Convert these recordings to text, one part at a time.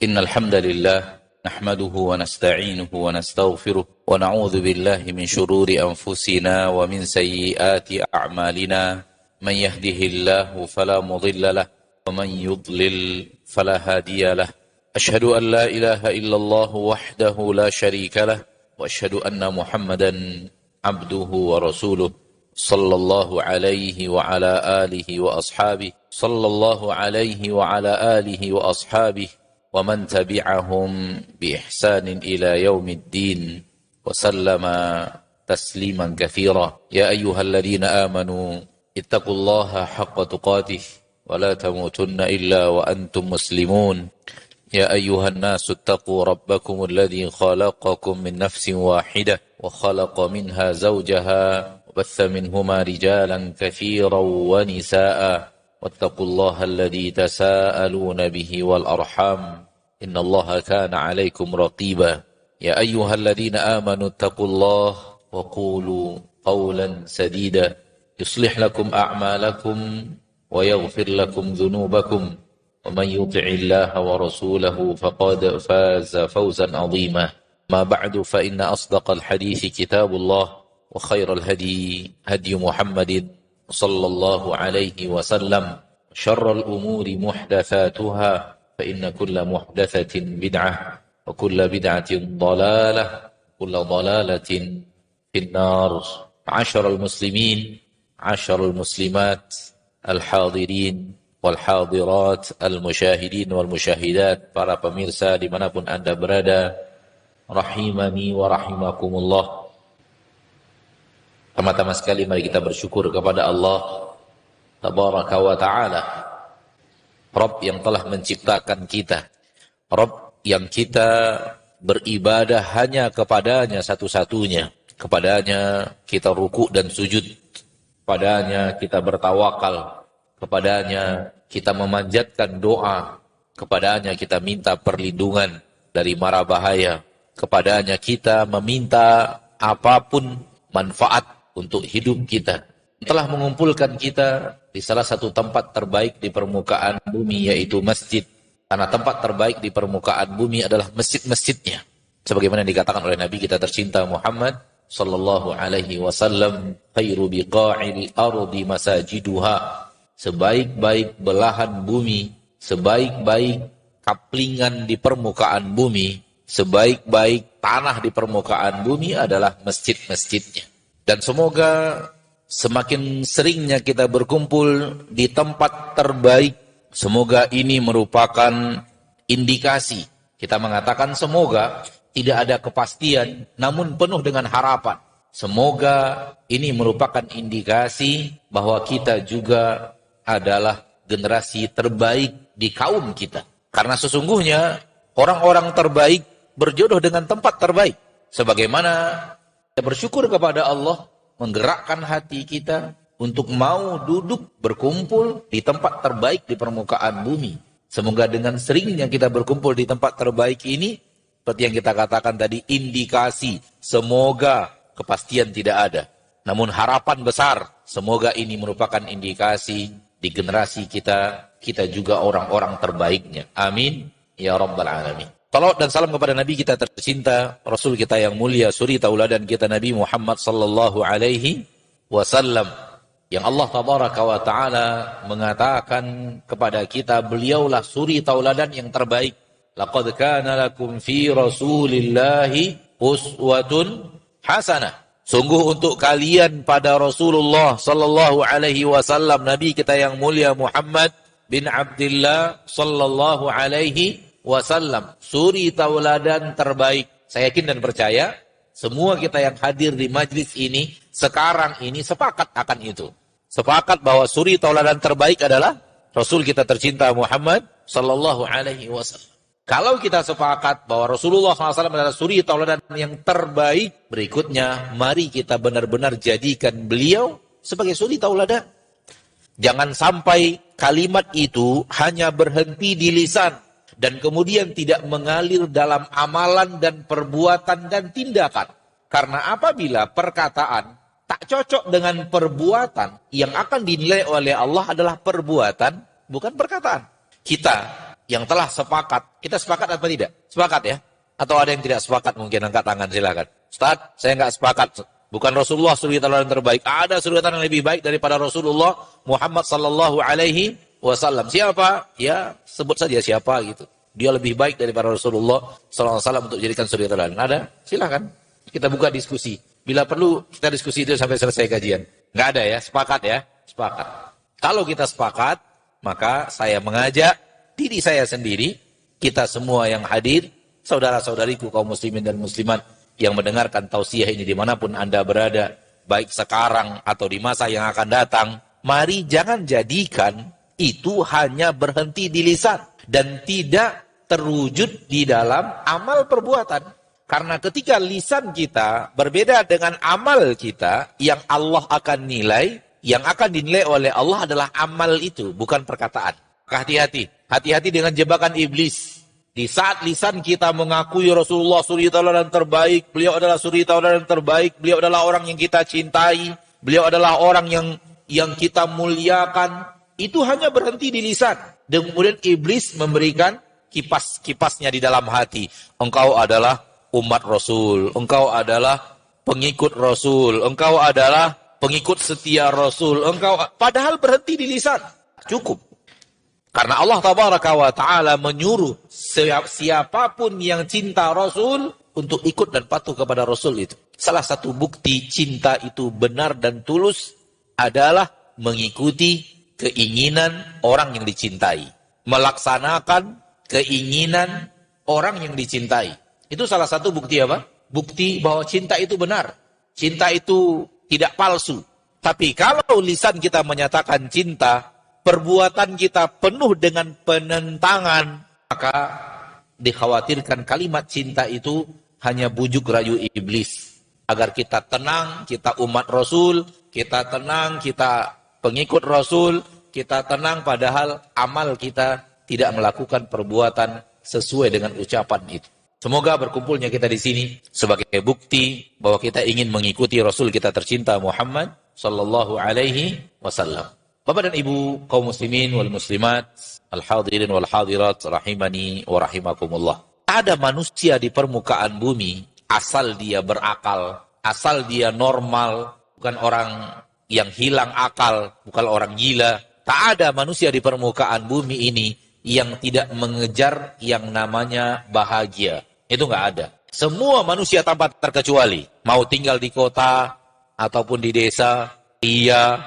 إن الحمد لله نحمده ونستعينه ونستغفره ونعوذ بالله من شرور أنفسنا ومن سيئات أعمالنا من يهده الله فلا مضل له ومن يضلل فلا هادي له أشهد أن لا إله إلا الله وحده لا شريك له وأشهد أن محمدا عبده ورسوله صلى الله عليه وعلى آله وأصحابه صلى الله عليه وعلى آله وأصحابه ومن تبعهم بإحسان إلى يوم الدين وسلم تسليما كثيرا يا أيها الذين آمنوا اتقوا الله حق تقاته ولا تموتن إلا وأنتم مسلمون يا أيها الناس اتقوا ربكم الذي خلقكم من نفس واحدة وخلق منها زوجها وبث منهما رجالا كثيرا ونساء واتقوا الله الذي تساءلون به والأرحام إن الله كان عليكم رقيبا يا أيها الذين آمنوا اتقوا الله وقولوا قولا سديدا يصلح لكم أعمالكم ويغفر لكم ذنوبكم ومن يطع الله ورسوله فقد فاز فوزا عظيما ما بعد فإن أصدق الحديث كتاب الله وخير الهدي هدي محمد صلى الله عليه وسلم شر الأمور محدثاتها فإن كل محدثة بدعة وكل بدعة ضلالة كل ضلالة في النار عشر المسلمين عشر المسلمات الحاضرين والحاضرات المشاهدين والمشاهدات para pemirsa dimanapun Anda berada rahimani wa rahimakumullah. Pertama-tama sekali mari kita bersyukur kepada Allah Tabaraka wa Ta'ala, Rabb yang telah menciptakan kita, Rabb yang kita beribadah hanya kepadanya satu-satunya, kepadanya kita ruku' dan sujud, kepadanya kita bertawakal, kepadanya kita memanjatkan doa, kepadanya kita minta perlindungan dari mara bahaya, kepadanya kita meminta apapun manfaat untuk hidup kita. Telah mengumpulkan kita di salah satu tempat terbaik di permukaan bumi, yaitu masjid. Karena tempat terbaik di permukaan bumi adalah masjid-masjidnya. Sebagaimana dikatakan oleh Nabi kita tercinta Muhammad sallallahu alaihi wasallam, khairu biqa'il ardi masajiduha. Sebaik-baik belahan bumi, sebaik-baik kaplingan di permukaan bumi, sebaik-baik tanah di permukaan bumi adalah masjid-masjidnya. Dan semoga semakin seringnya kita berkumpul di tempat terbaik, semoga ini merupakan indikasi. Kita mengatakan semoga, tidak ada kepastian, namun penuh dengan harapan. Semoga ini merupakan indikasi bahwa kita juga adalah generasi terbaik di kaum kita. Karena sesungguhnya orang-orang terbaik berjodoh dengan tempat terbaik. Sebagaimana kita bersyukur kepada Allah menggerakkan hati kita untuk mau duduk berkumpul di tempat terbaik di permukaan bumi. Semoga dengan seringnya kita berkumpul di tempat terbaik ini, seperti yang kita katakan tadi, indikasi, semoga kepastian tidak ada. Namun harapan besar, semoga ini merupakan indikasi di generasi kita, kita juga orang-orang terbaiknya. Amin ya rabbal alamin. Salawat dan salam kepada Nabi kita tercinta, Rasul kita yang mulia, suri tauladan kita Nabi Muhammad sallallahu alaihi wasallam, yang Allah Tabaraka wa Ta'ala mengatakan kepada kita, beliaulah suri tauladan yang terbaik. Laqad kana lakum fi Rasulillahi uswatun hasanah. Sungguh untuk kalian pada Rasulullah sallallahu alaihi wasallam, Nabi kita yang mulia Muhammad bin Abdullah sallallahu alaihi wasallam, suri tauladan terbaik. Saya yakin dan percaya semua kita yang hadir di majlis ini sekarang ini sepakat akan itu. Sepakat bahwa suri tauladan terbaik adalah Rasul kita tercinta Muhammad sallallahu alaihi wasallam. Kalau kita sepakat bahwa Rasulullah SAW adalah suri tauladan yang terbaik, berikutnya mari kita benar-benar jadikan beliau sebagai suri tauladan. Jangan sampai kalimat itu hanya berhenti di lisan dan kemudian tidak mengalir dalam amalan dan perbuatan dan tindakan. Karena apabila perkataan tak cocok dengan perbuatan, yang akan dinilai oleh Allah adalah perbuatan, bukan perkataan. Kita yang telah sepakat. Kita sepakat apa tidak? Sepakat ya? Atau ada yang tidak sepakat mungkin angkat tangan silakan. Ustaz, saya enggak sepakat. Bukan Rasulullah suri teladan terbaik. Ada suri teladan yang lebih baik daripada Rasulullah Muhammad sallallahu alaihi wasallam. Siapa? Ya, sebut saja siapa gitu. Dia lebih baik daripada Rasulullah sallallahu alaihi wasallam untuk jadikan suri teladan. Ada? Silakan. Kita buka diskusi. Bila perlu kita diskusi itu sampai selesai kajian. Enggak ada ya? Sepakat ya? Sepakat. Kalau kita sepakat, maka saya mengajak diri saya sendiri, kita semua yang hadir, saudara-saudariku kaum muslimin dan muslimat yang mendengarkan tausiah ini dimanapun Anda berada, baik sekarang atau di masa yang akan datang, mari jangan jadikan itu hanya berhenti di lisan dan tidak terwujud di dalam amal perbuatan. Karena ketika lisan kita berbeda dengan amal kita, yang Allah akan nilai, yang akan dinilai oleh Allah adalah amal itu, bukan perkataan. Hati-hati, hati-hati dengan jebakan iblis. Di saat lisan kita mengakui Rasulullah suri tauladan terbaik, beliau adalah suri tauladan terbaik, beliau adalah orang yang kita cintai, beliau adalah orang yang kita muliakan, itu hanya berhenti di lisan. Dan kemudian iblis memberikan kipas-kipasnya di dalam hati. Engkau adalah umat Rasul, engkau adalah pengikut Rasul, engkau adalah pengikut setia Rasul, engkau padahal berhenti di lisan. Cukup. Karena Allah tabaraka wa ta'ala menyuruh siapapun yang cinta Rasul untuk ikut dan patuh kepada Rasul itu. Salah satu bukti cinta itu benar dan tulus adalah mengikuti keinginan orang yang dicintai. Melaksanakan keinginan orang yang dicintai. Itu salah satu bukti apa? Bukti bahwa cinta itu benar. Cinta itu tidak palsu. Tapi kalau lisan kita menyatakan cinta, perbuatan kita penuh dengan penentangan, maka dikhawatirkan kalimat cinta itu hanya bujuk rayu iblis. Agar kita tenang, kita umat Rasul, kita tenang, kita pengikut Rasul, kita tenang padahal amal kita tidak melakukan perbuatan sesuai dengan ucapan itu. Semoga berkumpulnya kita di sini sebagai bukti bahwa kita ingin mengikuti Rasul kita tercinta Muhammad sallallahu alaihi wasallam. Bapak dan Ibu kaum muslimin wal muslimat, al-hadirin wal hadirat rahimani wa rahimakumullah. Ada manusia di permukaan bumi asal dia berakal, asal dia normal, bukan orang yang hilang akal, bukan orang gila. Tak ada manusia di permukaan bumi ini yang tidak mengejar yang namanya bahagia. Itu enggak ada. Semua manusia tanpa terkecuali, mau tinggal di kota ataupun di desa, pria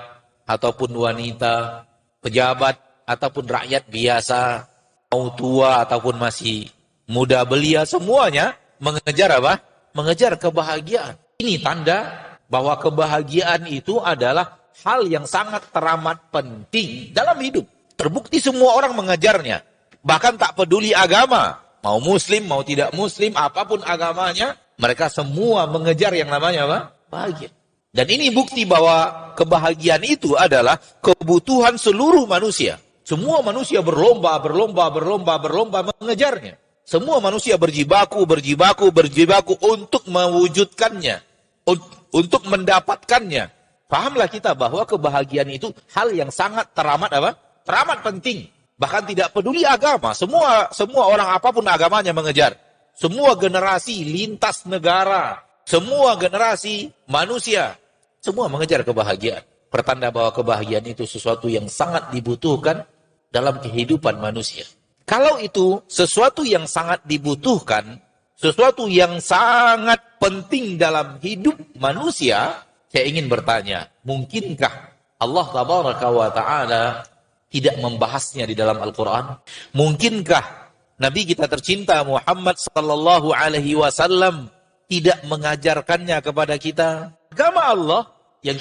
ataupun wanita, pejabat ataupun rakyat biasa, mau tua ataupun masih muda belia, semuanya mengejar apa? Mengejar kebahagiaan. Ini tanda bahwa kebahagiaan itu adalah hal yang sangat teramat penting dalam hidup. Terbukti semua orang mengejarnya. Bahkan tak peduli agama. Mau muslim, mau tidak muslim, apapun agamanya, mereka semua mengejar yang namanya apa? Bahagia. Dan ini bukti bahwa kebahagiaan itu adalah kebutuhan seluruh manusia. Semua manusia berlomba mengejarnya. Semua manusia berjibaku untuk mewujudkannya. Untuk mendapatkannya. Pahamlah kita bahwa kebahagiaan itu hal yang sangat teramat apa? Teramat penting. Bahkan tidak peduli agama. Semua orang apapun agamanya mengejar. Semua generasi lintas negara. Semua generasi manusia. Semua mengejar kebahagiaan. Pertanda bahwa kebahagiaan itu sesuatu yang sangat dibutuhkan dalam kehidupan manusia. Kalau itu sesuatu yang sangat dibutuhkan, sesuatu yang sangat penting dalam hidup manusia, saya ingin bertanya, mungkinkah Allah tabaraka wa ta'ala tidak membahasnya di dalam Al-Quran? Mungkinkah Nabi kita tercinta Muhammad sallallahu alaihi wasallam tidak mengajarkannya kepada kita? Agama Allah yang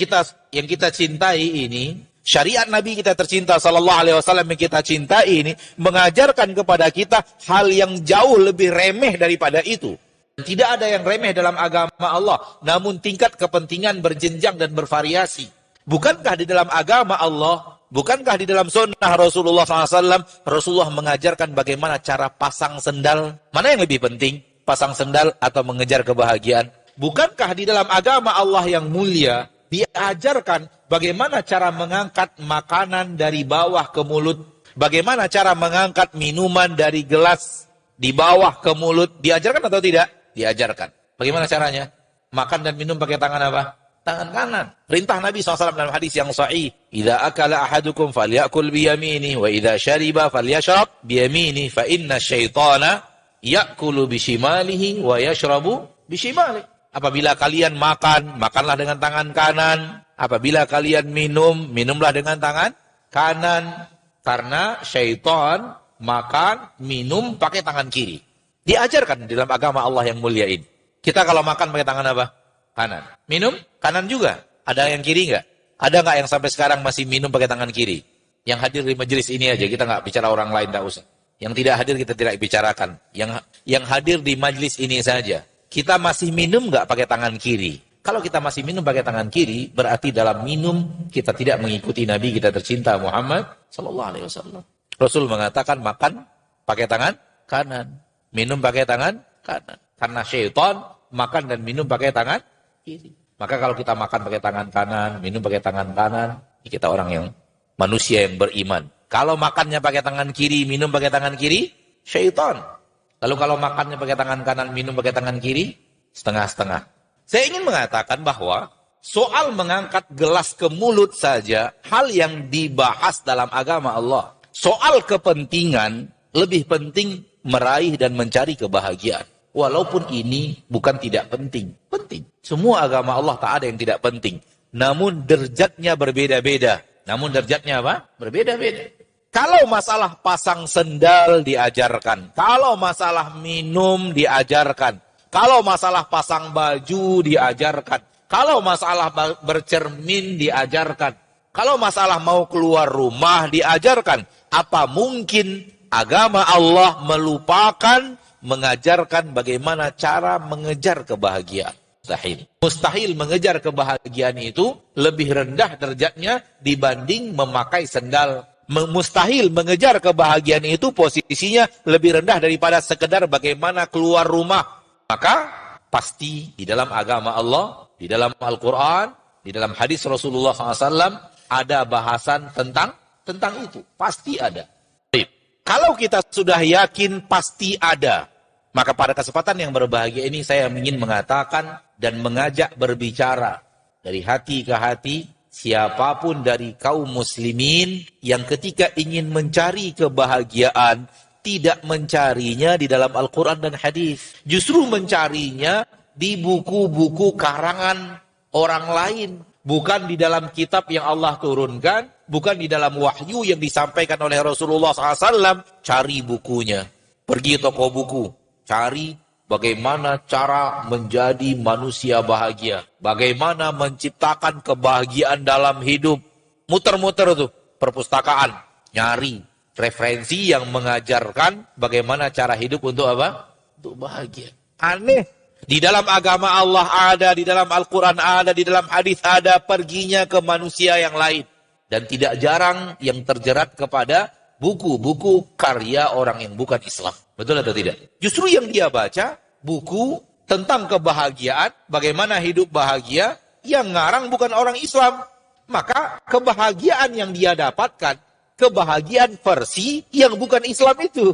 kita cintai ini, syariat Nabi kita tercinta sallallahu alaihi wasallam yang kita cintai ini mengajarkan kepada kita hal yang jauh lebih remeh daripada itu. Tidak ada yang remeh dalam agama Allah, namun tingkat kepentingan berjenjang dan bervariasi. Bukankah di dalam agama Allah, bukankah di dalam sunnah Rasulullah SAW, Rasulullah mengajarkan bagaimana cara pasang sendal? Mana yang lebih penting, pasang sendal atau mengejar kebahagiaan? Bukankah di dalam agama Allah yang mulia, diajarkan bagaimana cara mengangkat makanan dari bawah ke mulut? Bagaimana cara mengangkat minuman dari gelas di bawah ke mulut? Diajarkan atau tidak? Diajarkan. Bagaimana caranya? Makan dan minum pakai tangan apa? Tangan kanan. Perintah Nabi SAW dalam hadis yang sahih. Idza akala ahadukum falyakul biyamini wa idza syariba falyashrab biyamini fa inna syaitana ya'kulu bishimalihi wa yashrabu bishimalihi. Apabila kalian makan, makanlah dengan tangan kanan. Apabila kalian minum, minumlah dengan tangan kanan. Karena syaitan makan, minum pakai tangan kiri. Diajarkan dalam agama Allah yang mulia ini. Kita kalau makan pakai tangan apa? Kanan. Minum, kanan juga. Ada yang kiri enggak? Ada enggak yang sampai sekarang masih minum pakai tangan kiri? Yang hadir di majelis ini aja, kita enggak bicara orang lain, enggak usah. Yang tidak hadir kita tidak bicarakan. Yang hadir di majelis ini saja. Kita masih minum enggak pakai tangan kiri? Kalau kita masih minum pakai tangan kiri, berarti dalam minum kita tidak mengikuti Nabi kita tercinta Muhammad sallallahu alaihi wasallam. Rasul mengatakan makan pakai tangan kanan, minum pakai tangan kanan. Karena syaitan makan dan minum pakai tangan kiri. Maka kalau kita makan pakai tangan kanan, minum pakai tangan kanan, kita orang yang manusia yang beriman. Kalau makannya pakai tangan kiri, minum pakai tangan kiri, syaitan. Lalu kalau makannya pakai tangan kanan, minum pakai tangan kiri, setengah-setengah. Saya ingin mengatakan bahwa soal mengangkat gelas ke mulut saja hal yang dibahas dalam agama Allah. Soal kepentingan lebih penting meraih dan mencari kebahagiaan. Walaupun ini bukan tidak penting. Penting. Semua agama Allah tak ada yang tidak penting. Namun derajatnya berbeda-beda. Namun derajatnya apa? Berbeda-beda. Kalau masalah pasang sendal diajarkan. Kalau masalah minum diajarkan. Kalau masalah pasang baju diajarkan. Kalau masalah bercermin diajarkan. Kalau masalah mau keluar rumah diajarkan. Apa mungkin agama Allah melupakan mengajarkan bagaimana cara mengejar kebahagiaan? Mustahil. Mustahil mengejar kebahagiaan itu lebih rendah derajatnya dibanding memakai sendal. Mustahil mengejar kebahagiaan itu posisinya lebih rendah daripada sekedar bagaimana keluar rumah. Maka pasti di dalam agama Allah, di dalam Al-Quran, di dalam hadis Rasulullah SAW ada bahasan tentang itu. Pasti ada. Kalau kita sudah yakin pasti ada, maka pada kesempatan yang berbahagia ini saya ingin mengatakan dan mengajak berbicara dari hati ke hati siapapun dari kaum muslimin yang ketika ingin mencari kebahagiaan tidak mencarinya di dalam Al-Quran dan hadis, justru mencarinya di buku-buku karangan orang lain, bukan di dalam kitab yang Allah turunkan, bukan di dalam wahyu yang disampaikan oleh Rasulullah SAW. Cari bukunya, pergi toko buku, cari bagaimana cara menjadi manusia bahagia, bagaimana menciptakan kebahagiaan dalam hidup. Muter-muter tuh perpustakaan, nyari referensi yang mengajarkan bagaimana cara hidup untuk apa? Untuk bahagia. Aneh. Di dalam agama Allah ada, di dalam Al-Quran ada, di dalam hadis ada, perginya ke manusia yang lain. Dan tidak jarang yang terjerat kepada buku-buku karya orang yang bukan Islam. Betul atau tidak? Justru yang dia baca, buku tentang kebahagiaan, bagaimana hidup bahagia, yang ngarang bukan orang Islam. Maka kebahagiaan yang dia dapatkan, kebahagiaan versi yang bukan Islam itu.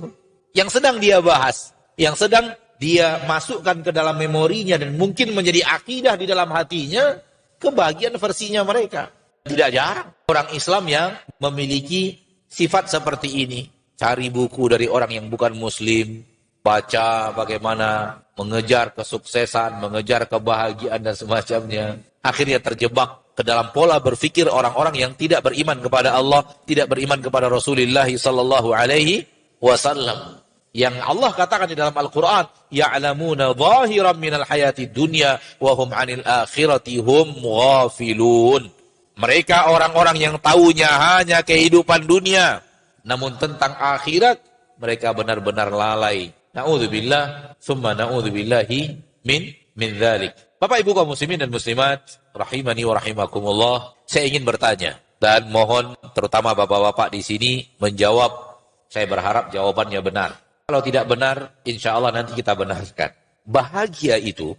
Yang sedang dia bahas. Yang sedang dia masukkan ke dalam memorinya dan mungkin menjadi akidah di dalam hatinya, kebahagiaan versinya mereka. Tidak jarang orang Islam yang memiliki sifat seperti ini. Cari buku dari orang yang bukan Muslim, baca bagaimana mengejar kesuksesan, mengejar kebahagiaan dan semacamnya. Akhirnya terjebak ke dalam pola berfikir orang-orang yang tidak beriman kepada Allah, tidak beriman kepada Rasulullah sallallahu alaihi wasallam. Yang Allah katakan di dalam Al-Quran, ya'lamuna zahiran minal hayati dunya wa hum 'anil akhirati hum ghafilun. Mereka orang-orang yang tahunya hanya kehidupan dunia, namun tentang akhirat mereka benar-benar lalai. Na'udzubillah, summa na'udzubillahi min dzalik. Bapak Ibu kaum muslimin dan muslimat, rahimani wa rahimakumullah, saya ingin bertanya dan mohon terutama bapak-bapak di sini menjawab. Saya berharap jawabannya benar. Kalau tidak benar, insya Allah nanti kita benarkan. Bahagia itu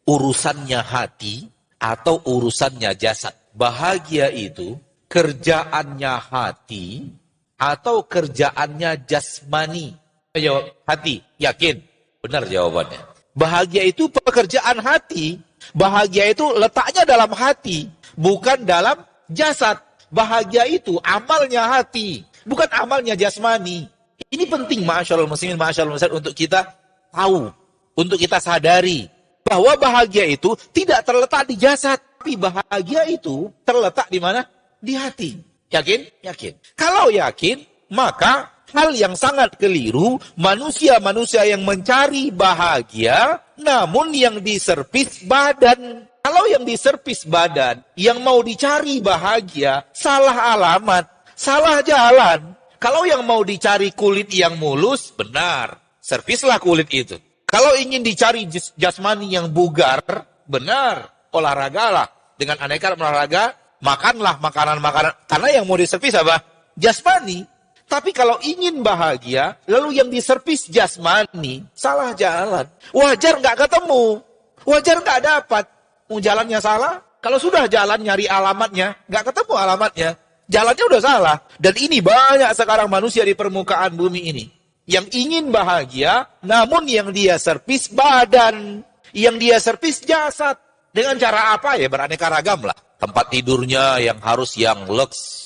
urusannya hati atau urusannya jasad. Bahagia itu kerjaannya hati atau kerjaannya jasmani? Jawab, hati. Yakin? Benar jawabannya. Bahagia itu pekerjaan hati. Bahagia itu letaknya dalam hati, bukan dalam jasad. Bahagia itu amalnya hati, bukan amalnya jasmani. Ini penting, ma'asyarul muslimin, ma'asyarul muslimin, untuk kita tahu, untuk kita sadari bahwa bahagia itu tidak terletak di jasad, tapi bahagia itu terletak di mana? Di hati. Yakin? Yakin. Kalau yakin, maka hal yang sangat keliru manusia-manusia yang mencari bahagia, namun yang diservis badan. Kalau yang diservis badan, yang mau dicari bahagia, salah alamat, salah jalan. Kalau yang mau dicari kulit yang mulus, benar, servislah kulit itu. Kalau ingin dicari jasmani yang bugar, benar, olahragalah. Dengan aneka olahraga, makanlah makanan-makanan. Karena yang mau diservis apa? Jasmani. Tapi kalau ingin bahagia, lalu yang diservis jasmani, salah jalan. Wajar nggak ketemu. Wajar nggak dapat. Mau jalannya salah. Kalau sudah jalan nyari alamatnya, nggak ketemu alamatnya. Jalannya udah salah. Dan ini banyak sekarang manusia di permukaan bumi ini. Yang ingin bahagia, namun yang dia servis badan. Yang dia servis jasad. Dengan cara apa ya? Beraneka ragam lah. Tempat tidurnya yang harus yang lux.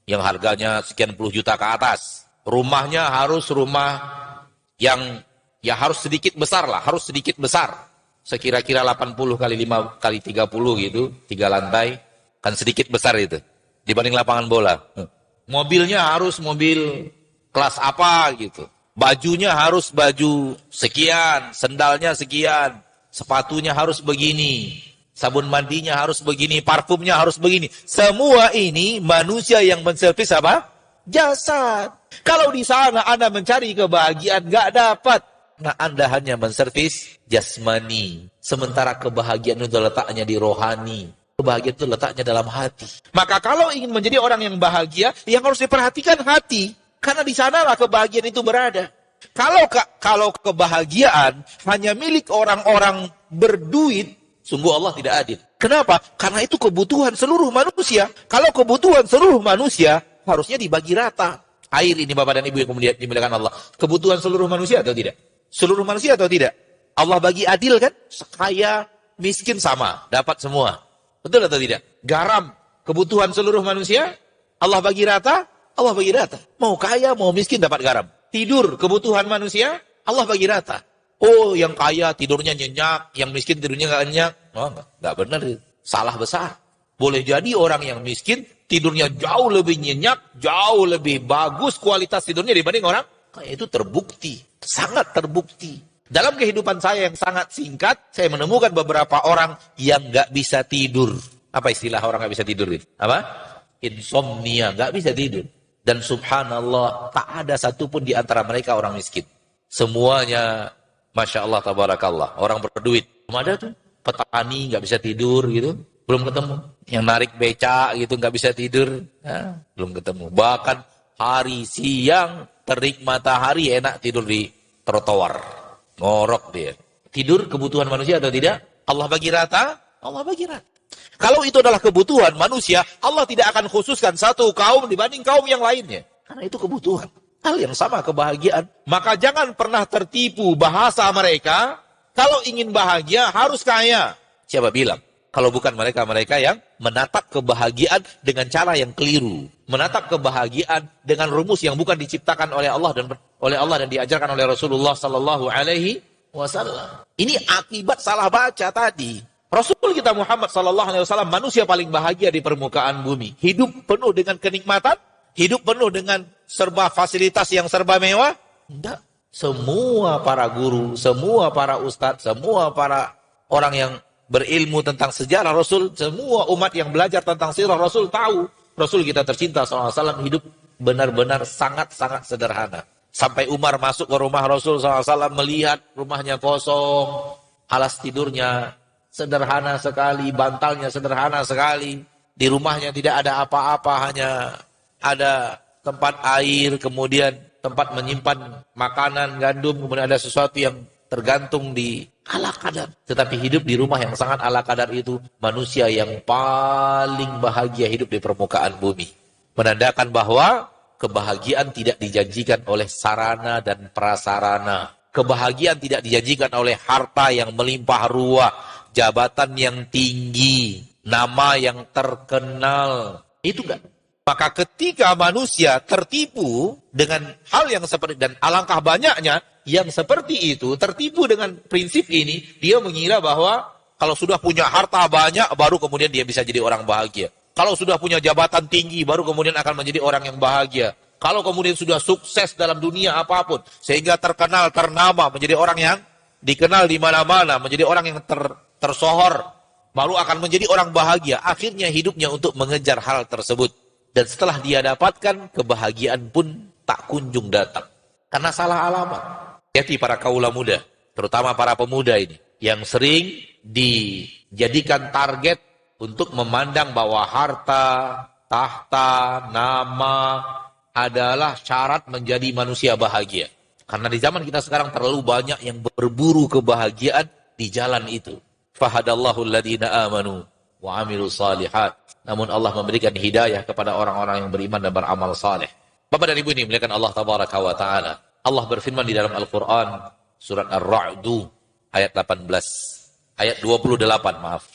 Yang harganya sekian puluh juta ke atas. Rumahnya harus rumah yang ya harus sedikit besar lah. Harus sedikit besar. Sekira-kira 80 kali 5 kali 30 gitu. 3 lantai. Kan sedikit besar itu. Dibanding lapangan bola. Mobilnya harus mobil kelas apa gitu. Bajunya harus baju sekian. Sendalnya sekian. Sepatunya harus begini. Sabun mandinya harus begini. Parfumnya harus begini. Semua ini manusia yang menservis apa? Jasad. Kalau di sana Anda mencari kebahagiaan, nggak dapat. Nah, Anda hanya menservis jasmani. Sementara kebahagiaan itu letaknya di rohani. Kebahagiaan itu letaknya dalam hati. Maka kalau ingin menjadi orang yang bahagia, yang harus diperhatikan hati. Karena di sanalah kebahagiaan itu berada. Kalau kebahagiaan hanya milik orang-orang berduit, sungguh Allah tidak adil. Kenapa? Karena itu kebutuhan seluruh manusia. Kalau kebutuhan seluruh manusia, harusnya dibagi rata. Air ini Bapak dan Ibu yang kemudian dimuliakan Allah. Kebutuhan seluruh manusia atau tidak? Seluruh manusia atau tidak? Allah bagi adil kan? Kaya, miskin sama, dapat semua. Betul atau tidak? Garam, kebutuhan seluruh manusia, Allah bagi rata, Allah bagi rata. Mau kaya, mau miskin dapat garam. Tidur, kebutuhan manusia, Allah bagi rata. Oh, yang kaya tidurnya nyenyak, yang miskin tidurnya nggak nyenyak. Oh, nggak benar. Salah besar. Boleh jadi orang yang miskin tidurnya jauh lebih nyenyak, jauh lebih bagus kualitas tidurnya dibanding orang kaya. Itu terbukti, sangat terbukti. Dalam kehidupan saya yang sangat singkat, saya menemukan beberapa orang yang nggak bisa tidur. Apa istilah orang nggak bisa tidur? Apa? Insomnia, nggak bisa tidur. Dan subhanallah, tak ada satupun di antara mereka orang miskin. Semuanya, Masya Allah, tabarakallah, orang berduit. Belum ada tuh, petani nggak bisa tidur gitu, belum ketemu. Yang narik becak gitu nggak bisa tidur, nah, belum ketemu. Bahkan hari siang, terik matahari, enak tidur di trotoar. Ngorok dia. Tidur kebutuhan manusia atau tidak? Allah bagi rata, Allah bagi rata. Kalau itu adalah kebutuhan manusia, Allah tidak akan khususkan satu kaum dibanding kaum yang lainnya. Karena itu kebutuhan. Hal yang sama kebahagiaan. Maka jangan pernah tertipu bahasa mereka. Kalau ingin bahagia harus kaya. Siapa bilang? Kalau bukan mereka-mereka yang menatap kebahagiaan dengan cara yang keliru. Menatap kebahagiaan dengan rumus yang bukan diciptakan oleh Allah dan diajarkan oleh Rasulullah sallallahu alaihi wasallam. Ini akibat salah baca tadi. Rasul kita Muhammad sallallahu alaihi wasallam manusia paling bahagia di permukaan bumi. Hidup penuh dengan kenikmatan, hidup penuh dengan serba fasilitas yang serba mewah. Tidak. Semua para guru, semua para ustadz, semua para orang yang berilmu tentang sejarah Rasul, semua umat yang belajar tentang sirah Rasul tahu Rasul kita tercinta SAW hidup benar-benar sangat-sangat sederhana. Sampai Umar masuk ke rumah Rasul SAW melihat rumahnya kosong, alas tidurnya sederhana sekali, bantalnya sederhana sekali, di rumahnya tidak ada apa-apa, hanya ada tempat air, kemudian tempat menyimpan makanan, gandum, kemudian ada sesuatu yang tergantung di ala kadar. Tetapi hidup di rumah yang sangat ala kadar itu manusia yang paling bahagia hidup di permukaan bumi. Menandakan bahwa kebahagiaan tidak dijanjikan oleh sarana dan prasarana. Kebahagiaan tidak dijanjikan oleh harta yang melimpah ruah, jabatan yang tinggi, nama yang terkenal. Itu enggak. Maka ketika manusia tertipu dengan hal yang seperti, dan alangkah banyaknya yang seperti itu, tertipu dengan prinsip ini, dia mengira bahwa kalau sudah punya harta banyak, baru kemudian dia bisa jadi orang bahagia. Kalau sudah punya jabatan tinggi, baru kemudian akan menjadi orang yang bahagia. Kalau kemudian sudah sukses dalam dunia apapun, sehingga terkenal, ternama, menjadi orang yang dikenal di mana-mana, menjadi orang yang tersohor, baru akan menjadi orang bahagia. Akhirnya hidupnya untuk mengejar hal tersebut. Dan setelah dia dapatkan, kebahagiaan pun tak kunjung datang. Karena salah alamat. Jadi para kaula muda, terutama para pemuda ini, yang sering dijadikan target untuk memandang bahwa harta, tahta, nama adalah syarat menjadi manusia bahagia. Karena di zaman kita sekarang terlalu banyak yang berburu kebahagiaan di jalan itu. Fahadallahu alladhina amanu wa amilu salihat. Namun Allah memberikan hidayah kepada orang-orang yang beriman dan beramal saleh. Bapak dan Ibu ini muliakan Allah tabaraka wa taala. Allah berfirman di dalam Al-Qur'an surat Ar-Ra'du ayat 18. Ayat 28, maaf.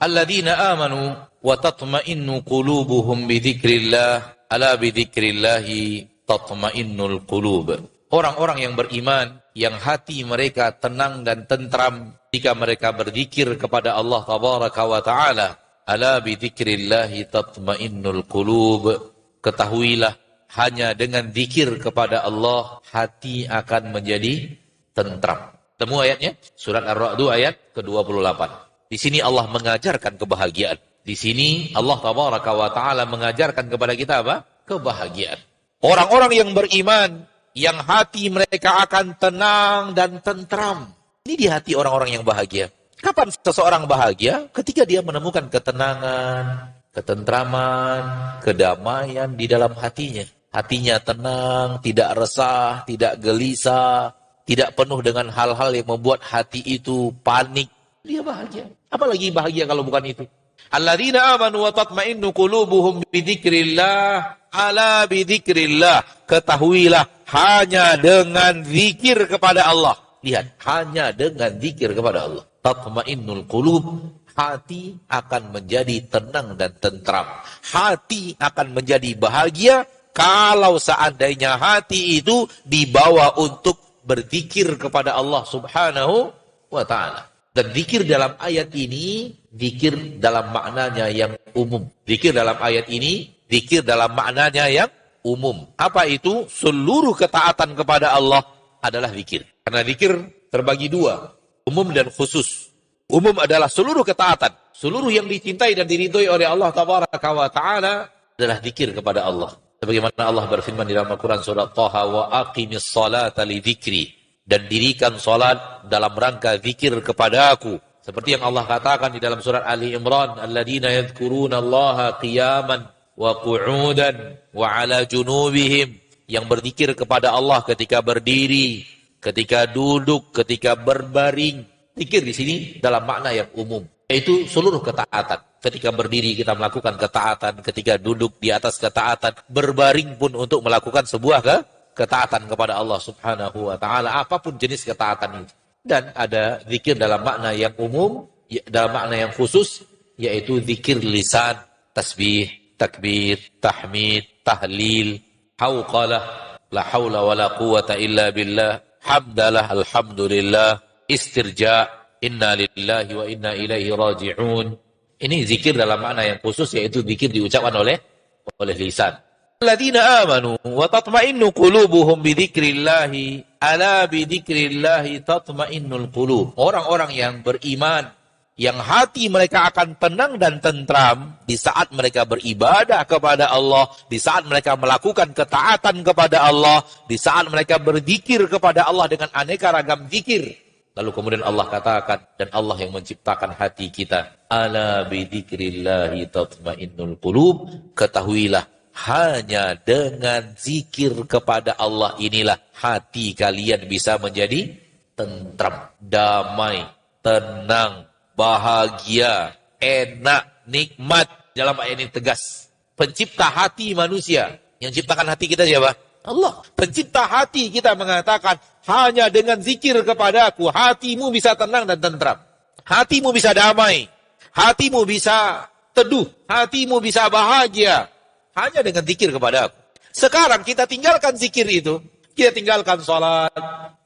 Alladzina amanu wa tatma'innu qulubuhum bi dzikrillah. Ala bi dzikrillahi tatma'innul qulub. Orang-orang yang beriman yang hati mereka tenang dan tentram jika mereka berzikir kepada Allah tabaraka wa taala. Ala bidzikrillahi tatmainnul qulub. Ketahuilah, hanya dengan zikir kepada Allah hati akan menjadi tentram. Temu ayatnya, surat Ar-Ra'd ayat ke-28. Di sini Allah mengajarkan kebahagiaan. Di sini Allah tabaraka wa taala mengajarkan kepada kita apa? Kebahagiaan. Orang-orang yang beriman, yang hati mereka akan tenang dan tentram. Ini di hati orang-orang yang bahagia. Kapan seseorang bahagia? Ketika dia menemukan ketenangan, ketentraman, kedamaian di dalam hatinya. Hatinya tenang, tidak resah, tidak gelisah, tidak penuh dengan hal-hal yang membuat hati itu panik. Dia bahagia. Apalagi bahagia kalau bukan itu? Alladzina amanu wa tatma'innu qulubuhum bidzikrillah. Ala bidzikrillah. Ketahuilah, hanya dengan zikir kepada Allah. Lihat, hanya dengan zikir kepada Allah. Tatmainnul qulub, hati akan menjadi tenang dan tentram. Hati akan menjadi bahagia kalau seandainya hati itu dibawa untuk berzikir kepada Allah Subhanahu wa taala. Dan zikir dalam ayat ini, zikir dalam maknanya yang umum. Zikir dalam ayat ini, zikir dalam maknanya yang umum. Apa itu? Seluruh ketaatan kepada Allah adalah zikir. Karena zikir terbagi dua, umum dan khusus. Umum adalah seluruh ketaatan, seluruh yang dicintai dan diridhoi oleh Allah tabaraka wa taala adalah zikir kepada Allah. Sebagaimana Allah berfirman di dalam Al-Quran surat Taha, wa aqimis salata li dzikri, dan dirikan salat dalam rangka zikir kepada aku. Seperti yang Allah katakan di dalam surat Ali Imran, alladzina yadhkuruna Allaha qiyaman wa qu'udan wa ala junubihim, yang berzikir kepada Allah ketika berdiri, ketika duduk, ketika berbaring. Zikir di sini dalam makna yang umum, yaitu seluruh ketaatan. Ketika berdiri kita melakukan ketaatan, ketika duduk di atas ketaatan, berbaring pun untuk melakukan sebuah ketaatan kepada Allah Subhanahu wa taala, apapun jenis ketaatan itu. Dan ada zikir dalam makna yang umum, dalam makna yang khusus, yaitu zikir lisan, tasbih, takbir, tahmid, tahlil, hauqalah, la haula wala quwata illa billah, hamdalah, alhamdulillah, istirja, inna lillahi wa inna ilaihi raji'un. Ini zikir dalam makna yang khusus, yaitu zikir diucapkan oleh lisan. Alladzina amanu wa tatma'innu qulubuhum bi dzikrillahi, ala bi dzikrillahi tatma'innul qulub. Orang-orang yang beriman, yang hati mereka akan tenang dan tentram di saat mereka beribadah kepada Allah, di saat mereka melakukan ketaatan kepada Allah, di saat mereka berzikir kepada Allah dengan aneka ragam zikir. Lalu kemudian Allah katakan, dan Allah yang menciptakan hati kita, ala bi dzikrillahi tatmainnul qulub. Ketahuilah, hanya dengan zikir kepada Allah inilah hati kalian bisa menjadi tentram, damai, tenang, bahagia, enak, nikmat. Dalam ayat ini tegas. Pencipta hati manusia. Yang ciptakan hati kita siapa? Allah. Pencipta hati kita mengatakan, hanya dengan zikir kepadaku, hatimu bisa tenang dan tentram. Hatimu bisa damai. Hatimu bisa teduh. Hatimu bisa bahagia. Hanya dengan zikir kepadaku. Sekarang kita tinggalkan zikir itu. Kita tinggalkan sholat.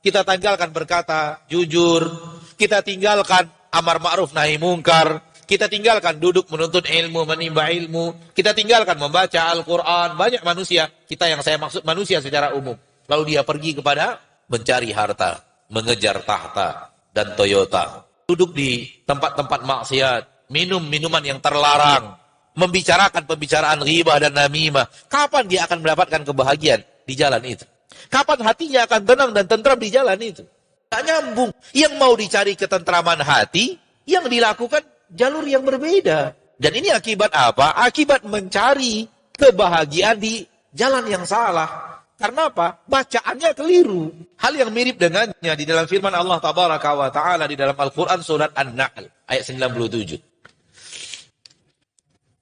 Kita tinggalkan berkata jujur. Kita tinggalkan amar ma'ruf nahi mungkar. Kita tinggalkan duduk menuntut ilmu, menimba ilmu. Kita tinggalkan membaca Al-Quran. Banyak manusia, kita yang saya maksud manusia secara umum. Lalu dia pergi kepada mencari harta, mengejar tahta dan Toyota. Duduk di tempat-tempat maksiat, minum minuman yang terlarang, membicarakan pembicaraan ghibah dan namimah. Kapan dia akan mendapatkan kebahagiaan di jalan itu? Kapan hatinya akan tenang dan tentram di jalan itu? Tak nyambung. Yang mau dicari ketentraman hati, yang dilakukan jalur yang berbeda. Dan ini akibat apa? Akibat mencari kebahagiaan di jalan yang salah. Karena apa? Bacaannya keliru. Hal yang mirip dengannya di dalam firman Allah Tabaraka wa Ta'ala di dalam Al-Quran surat An-Nahl ayat 97.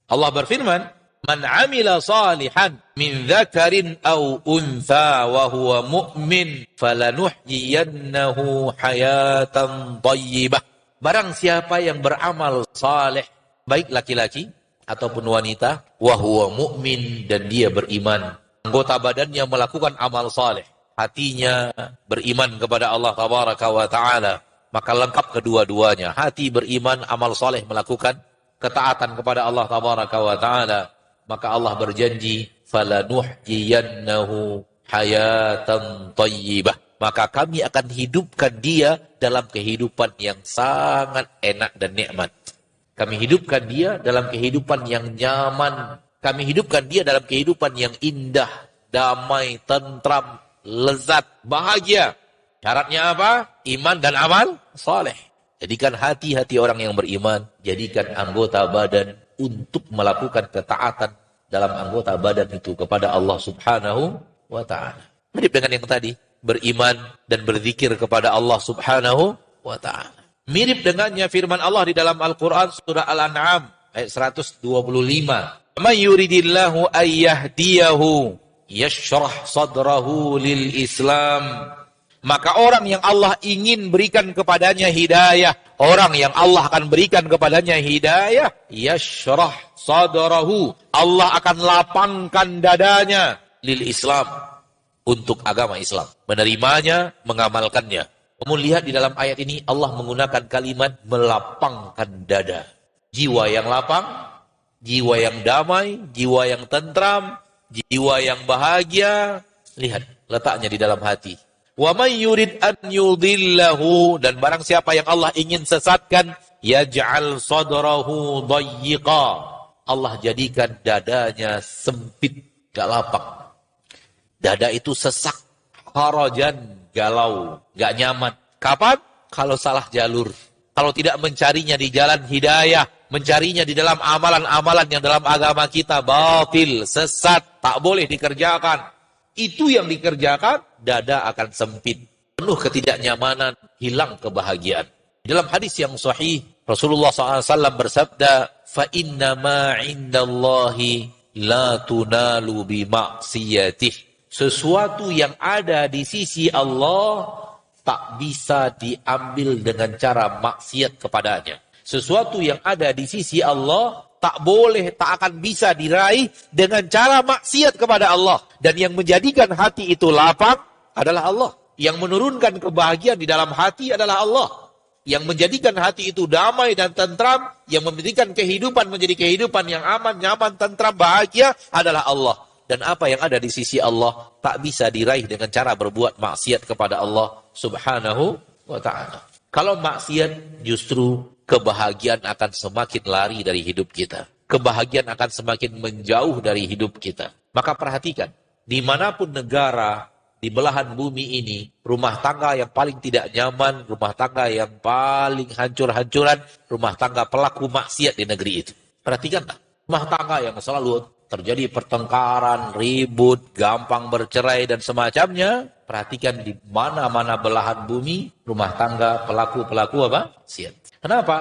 Allah berfirman, "Man 'amila salihan min dzakarin aw untha wa huwa mu'min falanuhyiyannahu hayatan thayyibah." Barang siapa yang beramal saleh, baik laki-laki ataupun wanita, wa huwa mu'min, dan dia beriman. Anggota badannya melakukan amal saleh, hatinya beriman kepada Allah Tabaraka wa Ta'ala, maka lengkap kedua-duanya. Hati beriman, amal saleh melakukan ketaatan kepada Allah Tabaraka wa Ta'ala, maka Allah berjanji, falanuhyiyannahu hayatan thayyibah. Maka kami akan hidupkan dia dalam kehidupan yang sangat enak dan nikmat. Kami hidupkan dia dalam kehidupan yang nyaman. Kami hidupkan dia dalam kehidupan yang indah, damai, tentram, lezat, bahagia. Syaratnya apa? Iman dan amal saleh. Jadikan hati-hati orang yang beriman, jadikan anggota badan untuk melakukan ketaatan dalam anggota badan itu kepada Allah Subhanahu wa Ta'ala. Mirip dengan yang tadi. Beriman dan berzikir kepada Allah Subhanahu wa Ta'ala. Mirip dengannya firman Allah di dalam Al-Quran surah Al-An'am ayat 125. "Man yuridillahu ayyahdiyahu yashrah sadrahu lil Islam." Maka orang yang Allah ingin berikan kepadanya hidayah, orang yang Allah akan berikan kepadanya hidayah, yashrah sadrahu, Allah akan lapangkan dadanya lil Islam, untuk agama Islam, menerimanya, mengamalkannya. Kamu lihat di dalam ayat ini Allah menggunakan kalimat melapangkan dada. Jiwa yang lapang, jiwa yang damai, jiwa yang tentram, jiwa yang bahagia. Lihat letaknya di dalam hati. Wa may yurid an yudillahu, dan barang siapa yang Allah ingin sesatkan, yaj'al sadrahu dayyiqa, Allah jadikan dadanya sempit, gak lapang. Dada itu sesak, harajan, galau, gak nyaman. Kapan? Kalau salah jalur. Kalau tidak mencarinya di jalan hidayah, mencarinya di dalam amalan-amalan yang dalam agama kita batil, sesat, tak boleh dikerjakan. Itu yang dikerjakan, dada akan sempit. Penuh ketidaknyamanan, hilang kebahagiaan. Dalam hadis yang sahih, Rasulullah SAW bersabda, "Fa inna ma 'indallahi la tunalu bi maksiyatih." Sesuatu yang ada di sisi Allah tak bisa diambil dengan cara maksiat kepadanya. Sesuatu yang ada di sisi Allah tak boleh, tak akan bisa diraih dengan cara maksiat kepada Allah. Dan yang menjadikan hati itu lapang adalah Allah. Yang menurunkan kebahagiaan di dalam hati adalah Allah. Yang menjadikan hati itu damai dan tentram, yang memberikan kehidupan menjadi kehidupan yang aman, nyaman, tentram, bahagia adalah Allah. Dan apa yang ada di sisi Allah tak bisa diraih dengan cara berbuat maksiat kepada Allah Subhanahu wa Ta'ala. Kalau maksiat, justru kebahagiaan akan semakin lari dari hidup kita. Kebahagiaan akan semakin menjauh dari hidup kita. Maka perhatikan, dimanapun negara, di belahan bumi ini, rumah tangga yang paling tidak nyaman, rumah tangga yang paling hancur-hancuran, rumah tangga pelaku maksiat di negeri itu. Perhatikanlah, rumah tangga yang selalu terjadi pertengkaran, ribut, gampang bercerai dan semacamnya, perhatikan di mana-mana belahan bumi, rumah tangga, pelaku-pelaku apa? Maksiat. Kenapa?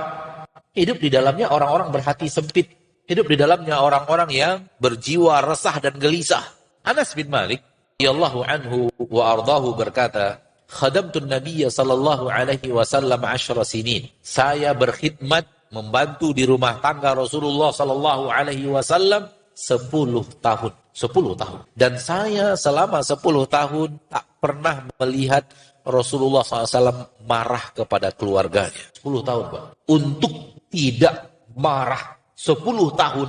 Hidup di dalamnya orang-orang berhati sempit. Hidup di dalamnya orang-orang yang berjiwa resah dan gelisah. Anas bin Malik, radhiyallahu anhu wa ardahu berkata, khadamtun Nabiyya sallallahu alaihi wasallam 10 sinin. Saya berkhidmat membantu di rumah tangga Rasulullah sallallahu alaihi wasallam 10 tahun. 10 tahun. Dan saya selama 10 tahun tak pernah melihat Rasulullah SAW marah kepada keluarganya. 10 tahun, Pak. Untuk tidak marah 10 tahun.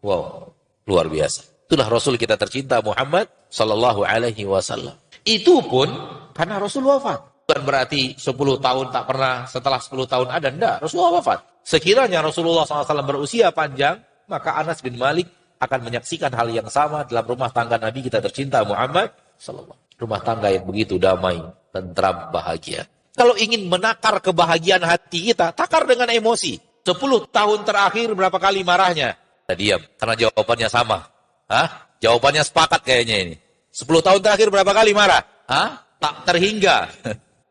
Wow, luar biasa. Itulah Rasul kita tercinta Muhammad sallallahu alaihi wasallam. Itu pun karena Rasul wafat. Bukan berarti 10 tahun tak pernah, setelah 10 tahun ada. Enggak, Rasulullah wafat. Sekiranya Rasulullah SAW berusia panjang, maka Anas bin Malik akan menyaksikan hal yang sama dalam rumah tangga Nabi kita tercinta Muhammad sallallahu. Rumah tangga yang begitu damai, tentram, bahagia. Kalau ingin menakar kebahagiaan hati kita, takar dengan emosi. 10 tahun terakhir berapa kali marahnya? Kita diam, karena jawabannya sama. Hah? Jawabannya sepakat kayaknya ini. 10 tahun terakhir berapa kali marah? Hah? Tak terhingga.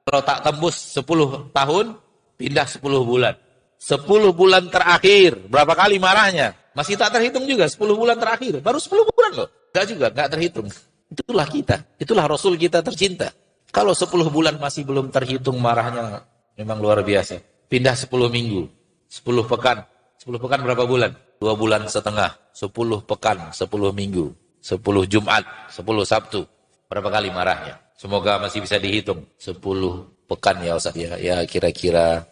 Kalau tak tembus 10 tahun, pindah 10 bulan. 10 bulan terakhir, berapa kali marahnya? Masih tak terhitung juga, 10 bulan terakhir. Baru 10 bulan loh. Enggak juga, enggak terhitung. Itulah kita. Itulah Rasul kita tercinta. Kalau 10 bulan masih belum terhitung marahnya, memang luar biasa. Pindah 10 minggu, 10 pekan. 10 pekan berapa bulan? 2 bulan setengah. 10 pekan, 10 minggu. 10 Jumat, 10 Sabtu. Berapa kali marahnya? Semoga masih bisa dihitung. 10 pekan ya Ustaz ya. Ya kira-kira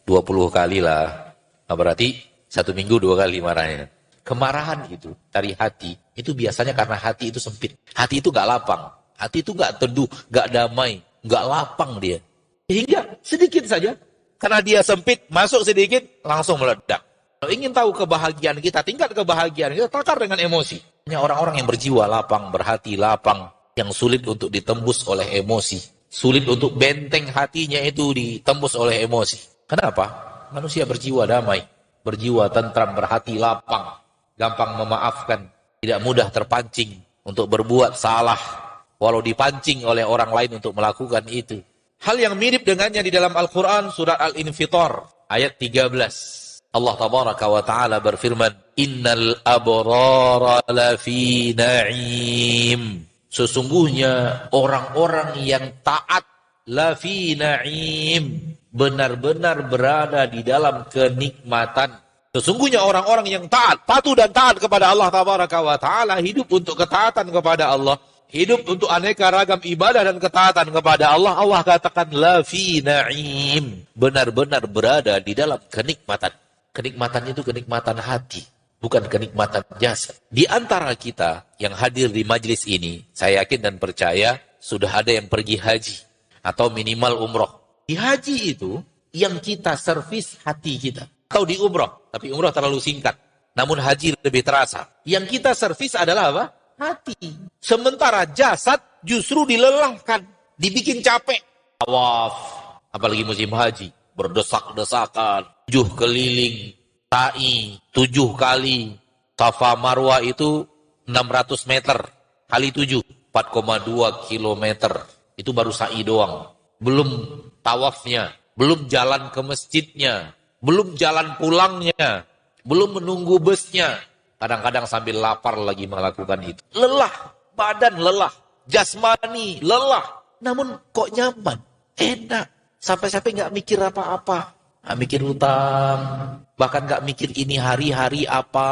20 kali lah. Nah, berarti 1 minggu 2 kali marahnya. Kemarahan itu dari hati, itu biasanya karena hati itu sempit. Hati itu gak lapang. Hati itu gak teduh, gak damai, gak lapang dia. Sehingga sedikit saja, karena dia sempit, masuk sedikit, langsung meledak. Kalau ingin tahu kebahagiaan kita, tingkat kebahagiaan kita, takar dengan emosi. Hanya orang-orang yang berjiwa lapang, berhati lapang, yang sulit untuk ditembus oleh emosi. Sulit untuk benteng hatinya itu ditembus oleh emosi. Kenapa? Manusia berjiwa damai, berjiwa tentram, berhati lapang. Gampang memaafkan, tidak mudah terpancing untuk berbuat salah, walau dipancing oleh orang lain untuk melakukan itu. Hal yang mirip dengannya di dalam Al-Quran, surat Al-Infitar, ayat 13. Allah Tabaraka wa Ta'ala berfirman, Innal abrara lafi na'im. Sesungguhnya orang-orang yang taat, lafi na'im, benar-benar berada di dalam kenikmatan. Sesungguhnya orang-orang yang taat, patuh dan taat kepada Allah Tabaraka wa Ta'ala, hidup untuk ketaatan kepada Allah, hidup untuk aneka ragam ibadah dan ketaatan kepada Allah. Allah katakan la fi na'im, benar-benar berada di dalam kenikmatan. Kenikmatan itu kenikmatan hati, bukan kenikmatan jasad. Di antara kita yang hadir di majlis ini, saya yakin dan percaya sudah ada yang pergi haji atau minimal umroh. Di haji itu yang kita servis hati kita. Atau di umroh, tapi umroh terlalu singkat. Namun haji lebih terasa. Yang kita servis adalah apa? Hati. Sementara jasad justru dilelahkan, dibikin capek. Tawaf, apalagi musim haji, berdesak-desakan, 7 keliling, sa'i, 7 kali. Safa Marwah itu 600 meter, kali 7, 4,2 kilometer. Itu baru sa'i doang. Belum tawafnya, belum jalan ke masjidnya, belum jalan pulangnya, belum menunggu busnya. Kadang-kadang sambil lapar lagi melakukan itu. Lelah, badan lelah, jasmani lelah. Namun kok nyaman, enak. Sampai-sampai gak mikir apa-apa. Gak mikir utang, bahkan gak mikir ini hari-hari apa.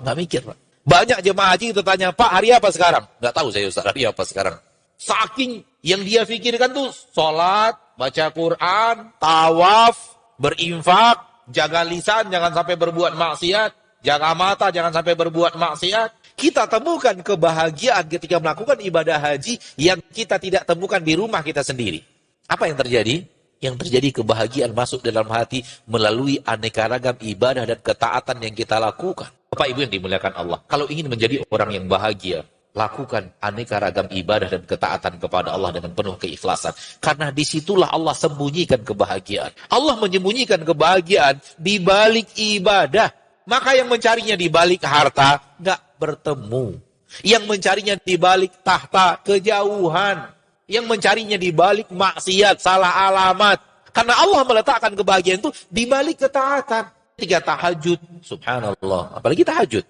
Gak mikir. Banyak jemaah haji itu tanya, Pak hari apa sekarang? Gak tahu saya Ustaz, hari apa sekarang. Saking yang dia pikirkan tuh sholat, baca Quran, tawaf, berinfak, jaga lisan, jangan sampai berbuat maksiat, jaga mata, jangan sampai berbuat maksiat. Kita temukan kebahagiaan ketika melakukan ibadah haji yang kita tidak temukan di rumah kita sendiri. Apa yang terjadi? Yang terjadi kebahagiaan masuk dalam hati melalui aneka ragam ibadah dan ketaatan yang kita lakukan. Bapak Ibu yang dimuliakan Allah, kalau ingin menjadi orang yang bahagia, lakukan aneka ragam ibadah dan ketaatan kepada Allah dengan penuh keikhlasan. Karena disitulah Allah sembunyikan kebahagiaan. Allah menyembunyikan kebahagiaan di balik ibadah. Maka yang mencarinya di balik harta, nggak bertemu. Yang mencarinya di balik tahta kejauhan. Yang mencarinya di balik maksiat, salah alamat. Karena Allah meletakkan kebahagiaan itu di balik ketaatan. Ketika tahajud, subhanallah, apalagi tahajud,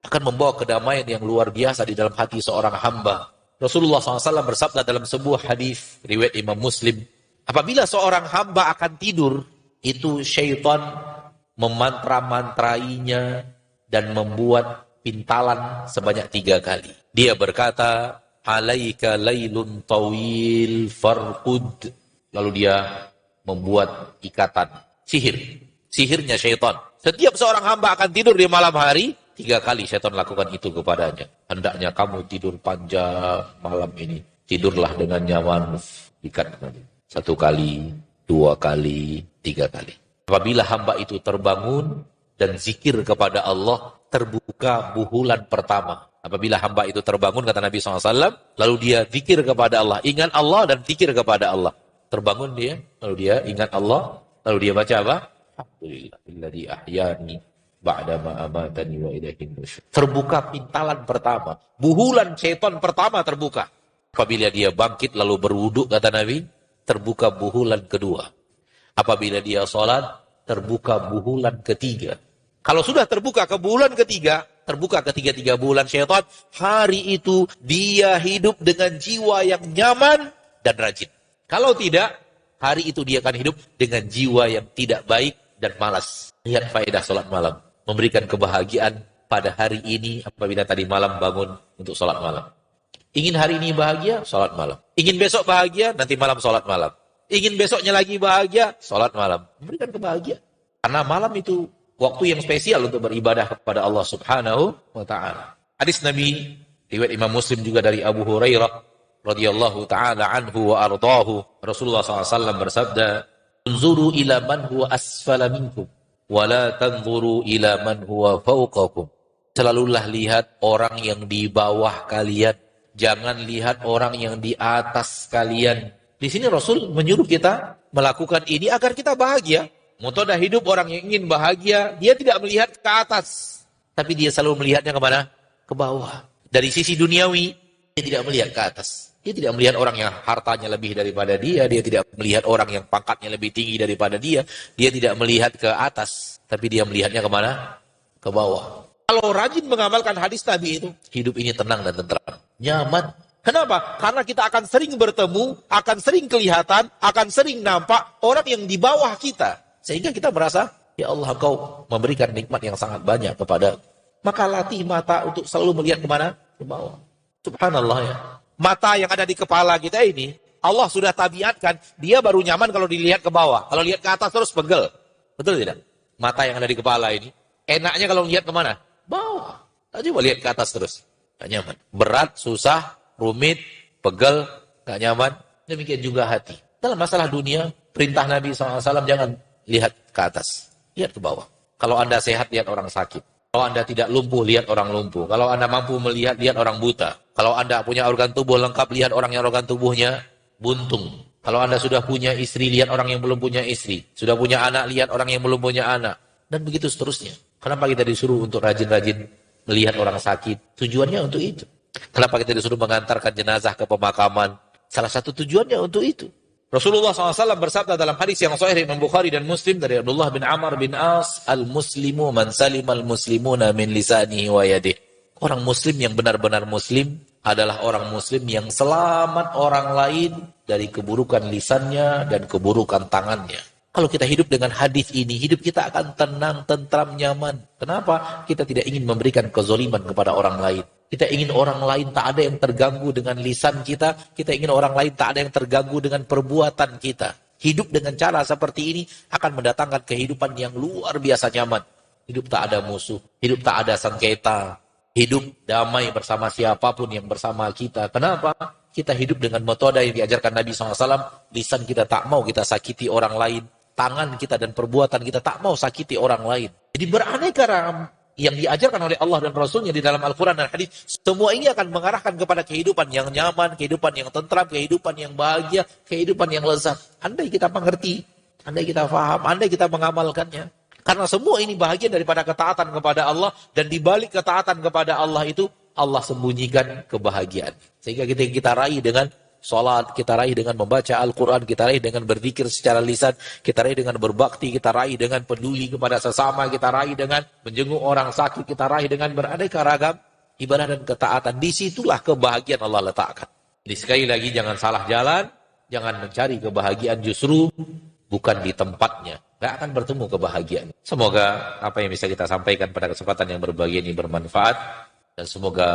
akan membawa kedamaian yang luar biasa di dalam hati seorang hamba. Rasulullah SAW bersabda dalam sebuah hadis riwayat Imam Muslim, apabila seorang hamba akan tidur, itu syaitan memantra-mantrainya dan membuat pintalan sebanyak 3 kali. Dia berkata, alaika lailun tawil farqud. Lalu dia membuat ikatan, sihirnya syaitan. Setiap seorang hamba akan tidur di malam hari, 3 kali syaitan lakukan itu kepadanya. Hendaknya kamu tidur panjang malam ini. Tidurlah dengan nyaman. Ikat 1 kali, 2 kali, 3 kali. Apabila hamba itu terbangun dan zikir kepada Allah, terbuka buhulan pertama. Apabila hamba itu terbangun, kata Nabi SAW, lalu dia zikir kepada Allah. Ingat Allah dan zikir kepada Allah. Terbangun dia, lalu dia ingat Allah, lalu dia baca apa? Alhamdulillahilladzi ahyani ba'da ma amatani wa ilaihin nusyur. Terbuka pintalan pertama. Buhulan syaitan pertama terbuka. Apabila dia bangkit lalu berwuduk, kata Nabi, terbuka buhulan kedua. Apabila dia sholat, terbuka buhulan ketiga. Kalau sudah terbuka ke bulan ketiga, terbuka ketiga bulan syaitan, hari itu dia hidup dengan jiwa yang nyaman dan rajin. Kalau tidak, hari itu dia akan hidup dengan jiwa yang tidak baik dan malas. Lihat faedah sholat malam. Memberikan kebahagiaan pada hari ini apabila tadi malam bangun untuk sholat malam. Ingin hari ini bahagia, sholat malam. Ingin besok bahagia, nanti malam sholat malam. Ingin besoknya lagi bahagia, sholat malam. Memberikan kebahagiaan. Karena malam itu waktu yang spesial untuk beribadah kepada Allah Subhanahu wa ta'ala. Hadis Nabi, riwayat Imam Muslim juga dari Abu Hurairah radhiyallahu ta'ala anhu wa ardahu. Rasulullah SAW bersabda, "Unzuru ila man huwa asfala minkum, wa la tanzuru ila man huwa fawqakum." Selalulah lihat orang yang di bawah kalian, jangan lihat orang yang di atas kalian. Di sini Rasul menyuruh kita melakukan ini agar kita bahagia. Metoda hidup orang yang ingin bahagia, dia tidak melihat ke atas, tapi dia selalu melihatnya kemana? Ke bawah. Dari sisi duniawi, dia tidak melihat ke atas. Dia tidak melihat orang yang hartanya lebih daripada dia tidak melihat orang yang pangkatnya lebih tinggi daripada dia tidak melihat ke atas, tapi dia melihatnya kemana? Ke bawah. Kalau rajin mengamalkan hadis Nabi itu, hidup ini tenang dan tentram, nyaman. Kenapa? Karena kita akan sering bertemu, akan sering kelihatan, akan sering nampak orang yang di bawah kita. Sehingga kita merasa, ya Allah, Engkau memberikan nikmat yang sangat banyak kepada. Maka latih mata untuk selalu melihat kemana? Ke bawah. Subhanallah ya. Mata yang ada di kepala kita ini, Allah sudah tabiatkan, dia baru nyaman kalau dilihat ke bawah. Kalau lihat ke atas terus pegel. Betul tidak? Mata yang ada di kepala ini, enaknya kalau lihat kemana? Bawah. Coba lihat ke atas terus. Gak nyaman. Berat, susah, rumit, pegel, gak nyaman. Demikian juga hati. Dalam masalah dunia, perintah Nabi SAW jangan lihat ke atas. Lihat ke bawah. Kalau Anda sehat, lihat orang sakit. Kalau Anda tidak lumpuh, lihat orang lumpuh. Kalau Anda mampu melihat, lihat orang buta. Kalau Anda punya organ tubuh lengkap, lihat orang yang organ tubuhnya buntung. Kalau Anda sudah punya istri, lihat orang yang belum punya istri. Sudah punya anak, lihat orang yang belum punya anak. Dan begitu seterusnya. Kenapa kita disuruh untuk rajin-rajin melihat orang sakit? Tujuannya untuk itu. Kenapa kita disuruh mengantarkan jenazah ke pemakaman? Salah satu tujuannya untuk itu. Rasulullah SAW bersabda dalam hadis yang sahih Imam Bukhari dan Muslim dari Abdullah bin Amr bin As, "Al-muslimu man salimal muslimuna min lisanihi wa yadihi." Orang muslim yang benar-benar muslim adalah orang muslim yang selamat orang lain dari keburukan lisannya dan keburukan tangannya. Kalau kita hidup dengan hadis ini, hidup kita akan tenang, tentram, nyaman. Kenapa? Kita tidak ingin memberikan kezoliman kepada orang lain. Kita ingin orang lain tak ada yang terganggu dengan lisan kita. Kita ingin orang lain tak ada yang terganggu dengan perbuatan kita. Hidup dengan cara seperti ini akan mendatangkan kehidupan yang luar biasa nyaman. Hidup tak ada musuh. Hidup tak ada sengketa. Hidup damai bersama siapapun yang bersama kita. Kenapa? Kita hidup dengan metode yang diajarkan Nabi SAW. Lisan kita tak mau kita sakiti orang lain. Tangan kita dan perbuatan kita tak mau sakiti orang lain. Jadi beraneka ragam yang diajarkan oleh Allah dan Rasulnya di dalam Al-Quran dan Hadis. Semua ini akan mengarahkan kepada kehidupan yang nyaman, kehidupan yang tentram, kehidupan yang bahagia, kehidupan yang lezat. Andai kita mengerti, andai kita faham, andai kita mengamalkannya. Karena semua ini bahagian daripada ketaatan kepada Allah, dan di balik ketaatan kepada Allah itu Allah sembunyikan kebahagiaan. Sehingga kita raih dengan salat, kita raih dengan membaca Al-Quran, kita raih dengan berzikir secara lisan, kita raih dengan berbakti, kita raih dengan peduli kepada sesama, kita raih dengan menjenguk orang sakit, kita raih dengan beraneka ragam ibadah dan ketaatan. Disitulah kebahagiaan Allah letakkan. Jadi sekali lagi jangan salah jalan, jangan mencari kebahagiaan justru bukan di tempatnya. Nggak akan bertemu kebahagiaan. Semoga apa yang bisa kita sampaikan pada kesempatan yang berbahagia ini bermanfaat. Dan semoga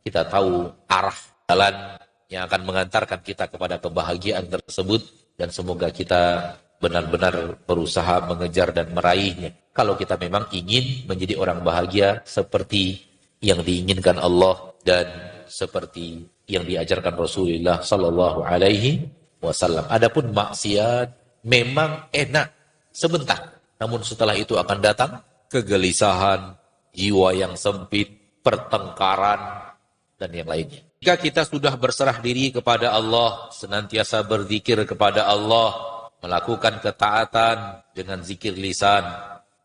kita tahu arah jalan yang akan mengantarkan kita kepada kebahagiaan tersebut. Dan semoga kita benar-benar berusaha mengejar dan meraihnya. Kalau kita memang ingin menjadi orang bahagia seperti yang diinginkan Allah dan seperti yang diajarkan Rasulullah Sallallahu Alaihi Wasallam. Adapun maksiat memang enak sebentar, namun setelah itu akan datang kegelisahan, jiwa yang sempit, pertengkaran, dan yang lainnya. Jika kita sudah berserah diri kepada Allah, senantiasa berzikir kepada Allah, melakukan ketaatan dengan zikir lisan,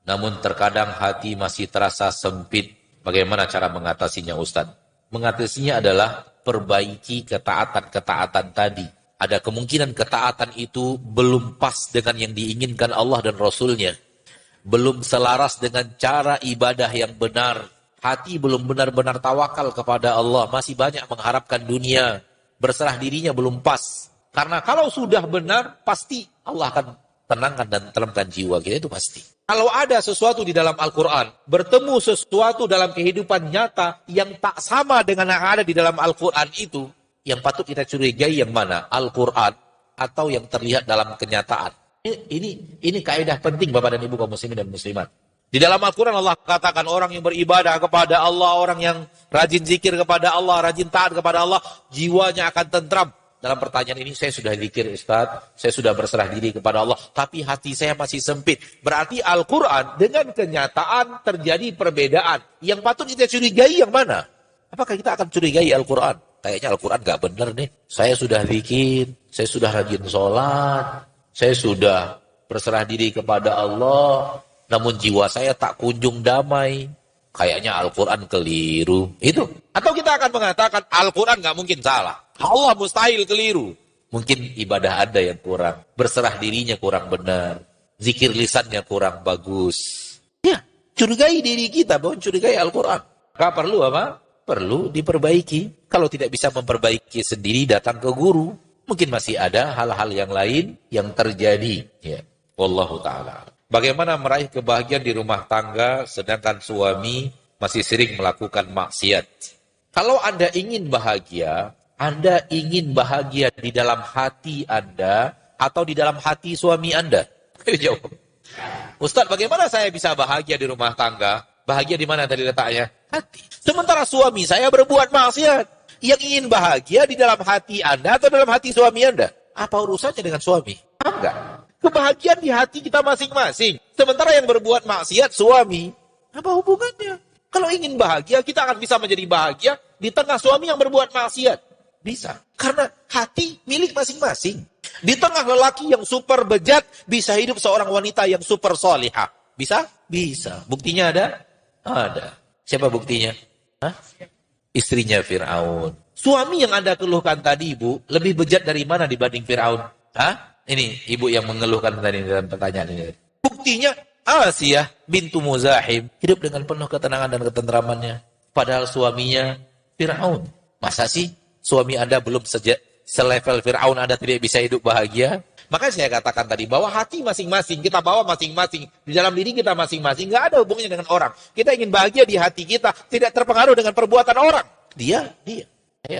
namun terkadang hati masih terasa sempit, bagaimana cara mengatasinya, Ustaz? Mengatasinya adalah perbaiki ketaatan-ketaatan tadi. Ada kemungkinan ketaatan itu belum pas dengan yang diinginkan Allah dan Rasulnya. Belum selaras dengan cara ibadah yang benar. Hati belum benar-benar tawakal kepada Allah. Masih banyak mengharapkan dunia. Berserah dirinya belum pas. Karena kalau sudah benar, pasti Allah akan tenangkan dan tenangkan jiwa kita, itu pasti. Kalau ada sesuatu di dalam Al-Quran, bertemu sesuatu dalam kehidupan nyata yang tak sama dengan yang ada di dalam Al-Quran itu, yang patut kita curigai yang mana? Al-Quran atau yang terlihat dalam kenyataan? Ini kaidah penting Bapak dan Ibu kaum muslimin dan muslimat. Di dalam Al-Quran Allah katakan orang yang beribadah kepada Allah, orang yang rajin zikir kepada Allah, rajin taat kepada Allah, jiwanya akan tentram. Dalam pertanyaan ini, saya sudah zikir Ustaz, saya sudah berserah diri kepada Allah, tapi hati saya masih sempit. Berarti Al-Quran dengan kenyataan terjadi perbedaan. Yang patut kita curigai yang mana? Apakah kita akan curigai Al-Quran? Kayaknya Al-Quran gak benar nih. Saya sudah zikir, saya sudah rajin sholat, saya sudah berserah diri kepada Allah, namun jiwa saya tak kunjung damai. Kayaknya Al-Quran keliru. Itu. Atau kita akan mengatakan Al-Quran gak mungkin salah. Allah mustahil keliru. Mungkin ibadah Anda yang kurang. Berserah dirinya kurang benar. Zikir lisannya kurang bagus. Ya, curigai diri kita, bukan curigai Al-Quran. Maka perlu apa? Perlu diperbaiki. Kalau tidak bisa memperbaiki sendiri, datang ke guru. Mungkin masih ada hal-hal yang lain yang terjadi. Ya. Wallahu ta'ala. Bagaimana meraih kebahagiaan di rumah tangga sedangkan suami masih sering melakukan maksiat? Kalau Anda ingin bahagia di dalam hati Anda atau di dalam hati suami Anda? Jawab. Ustaz, bagaimana saya bisa bahagia di rumah tangga? Bahagia di mana tadi letaknya? Hati. Sementara suami saya berbuat maksiat. Yang ingin bahagia di dalam hati Anda atau dalam hati suami Anda? Apa urusannya dengan suami? Enggak. Kebahagiaan di hati kita masing-masing. Sementara yang berbuat maksiat suami. Apa hubungannya? Kalau ingin bahagia, kita akan bisa menjadi bahagia di tengah suami yang berbuat maksiat. Bisa. Karena hati milik masing-masing. Di tengah lelaki yang super bejat, bisa hidup seorang wanita yang super solihah. Bisa? Bisa. Buktinya ada? Ada. Siapa buktinya? Hah? Istrinya Fir'aun. Suami yang Anda keluhkan tadi, Ibu, lebih bejat dari mana dibanding Fir'aun? Hah? Ini Ibu yang mengeluhkan tadi dalam pertanyaan ini. Buktinya, Asiyah bintu Muzahim hidup dengan penuh ketenangan dan ketentramannya. Padahal suaminya Fir'aun. Masa sih suami Anda belum selevel Fir'aun, Anda tidak bisa hidup bahagia? Makanya saya katakan tadi, bahwa hati masing-masing, kita bawa masing-masing. Di dalam diri kita masing-masing, nggak ada hubungannya dengan orang. Kita ingin bahagia di hati kita, tidak terpengaruh dengan perbuatan orang. Dia.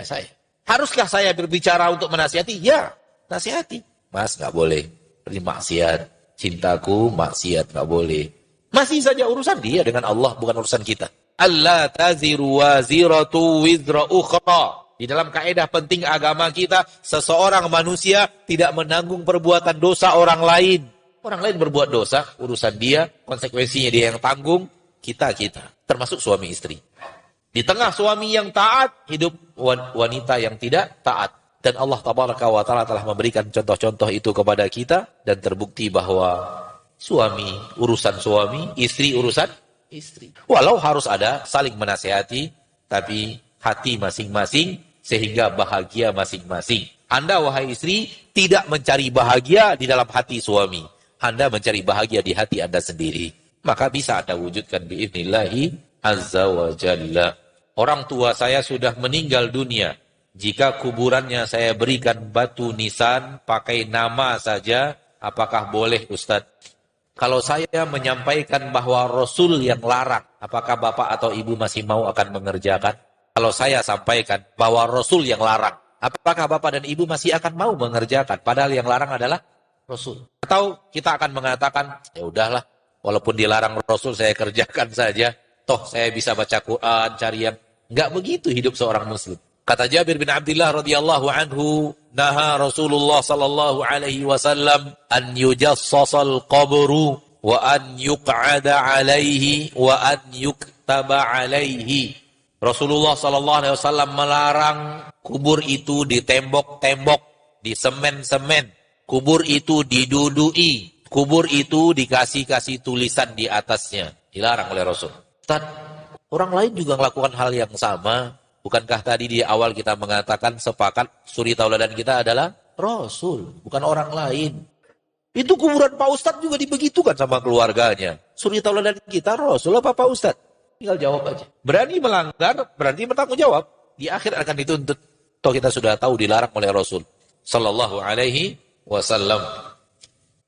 Saya. Haruskah saya berbicara untuk menasihati? Ya, nasihati. Mas, nggak boleh. Ini maksiat. Cintaku, maksiat, nggak boleh. Masih saja urusan dia dengan Allah, bukan urusan kita. Allah taziru waziratu wizra ukhra. Di dalam kaidah penting agama kita, seseorang manusia tidak menanggung perbuatan dosa orang lain. Orang lain berbuat dosa, urusan dia, konsekuensinya dia yang tanggung, kita. Termasuk suami istri. Di tengah suami yang taat, hidup wanita yang tidak taat. Dan Allah Tabaraka wa Ta'ala telah memberikan contoh-contoh itu kepada kita, dan terbukti bahwa suami urusan suami, istri urusan istri. Walau harus ada saling menasehati, tapi hati masing-masing sehingga bahagia masing-masing. Anda wahai istri tidak mencari bahagia di dalam hati suami. Anda mencari bahagia di hati Anda sendiri. Maka bisa Anda wujudkan biidnillahi azza wa jalla. Orang tua saya sudah meninggal dunia. Jika kuburannya saya berikan batu nisan pakai nama saja, apakah boleh Ustadz? Kalau saya menyampaikan bahwa Rasul yang larang, apakah Bapak atau Ibu masih mau akan mengerjakan? Kalau saya sampaikan bahwa Rasul yang larang, apakah Bapak dan Ibu masih akan mau mengerjakan? Padahal yang larang adalah Rasul. Atau kita akan mengatakan, ya udahlah, walaupun dilarang Rasul saya kerjakan saja. Toh saya bisa baca Quran, cari yang... Enggak begitu hidup seorang Muslim. Kata Jabir bin Abdullah radhiyallahu anhu, naha Rasulullah sallallahu alaihi wasallam an yujassasal qabru wa an yuq'ada alaihi wa an yuktaba alaihi. Rasulullah sallallahu alaihi wasallam melarang kubur itu ditembok-tembok, disemen-semen, kubur itu didudui, kubur itu dikasih-kasih tulisan di atasnya. Dilarang oleh Rasul. Ustaz, orang lain juga melakukan hal yang sama. Bukankah tadi di awal kita mengatakan sepakat suri tauladan kita adalah Rasul, bukan orang lain. Itu kuburan Pak Ustadz juga dibegitukan sama keluarganya. Suri tauladan kita Rasul apa Pak Ustadz? Tinggal jawab aja. Berani melanggar, berarti bertanggung jawab. Di akhir akan dituntut. Toh kita sudah tahu dilarang oleh Rasul sallallahu alaihi wasallam.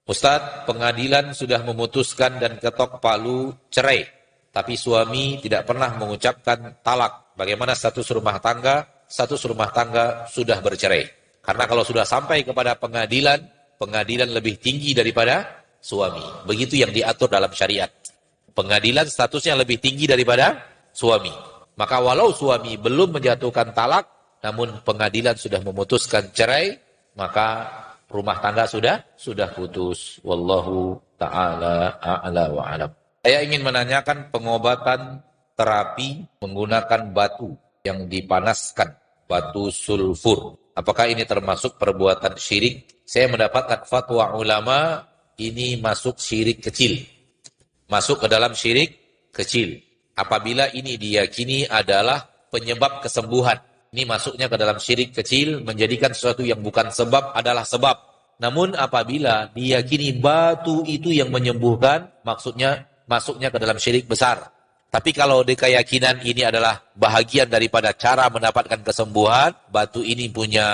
Ustadz, pengadilan sudah memutuskan dan ketok palu cerai. Tapi suami tidak pernah mengucapkan talak. Bagaimana status rumah tangga? Status rumah tangga sudah bercerai. Karena kalau sudah sampai kepada pengadilan, pengadilan lebih tinggi daripada suami. Begitu yang diatur dalam syariat. Pengadilan statusnya lebih tinggi daripada suami. Maka walau suami belum menjatuhkan talak, namun pengadilan sudah memutuskan cerai, maka rumah tangga sudah putus. Wallahu ta'ala a'la wa alam. Saya ingin menanyakan pengobatan terapi menggunakan batu yang dipanaskan, batu sulfur. Apakah ini termasuk perbuatan syirik? Saya mendapatkan fatwa ulama, ini masuk syirik kecil. Masuk ke dalam syirik kecil. Apabila ini diyakini adalah penyebab kesembuhan. Ini masuknya ke dalam syirik kecil, menjadikan sesuatu yang bukan sebab adalah sebab. Namun apabila diyakini batu itu yang menyembuhkan, maksudnya masuknya ke dalam syirik besar. Tapi kalau keyakinan ini adalah bahagian daripada cara mendapatkan kesembuhan, batu ini punya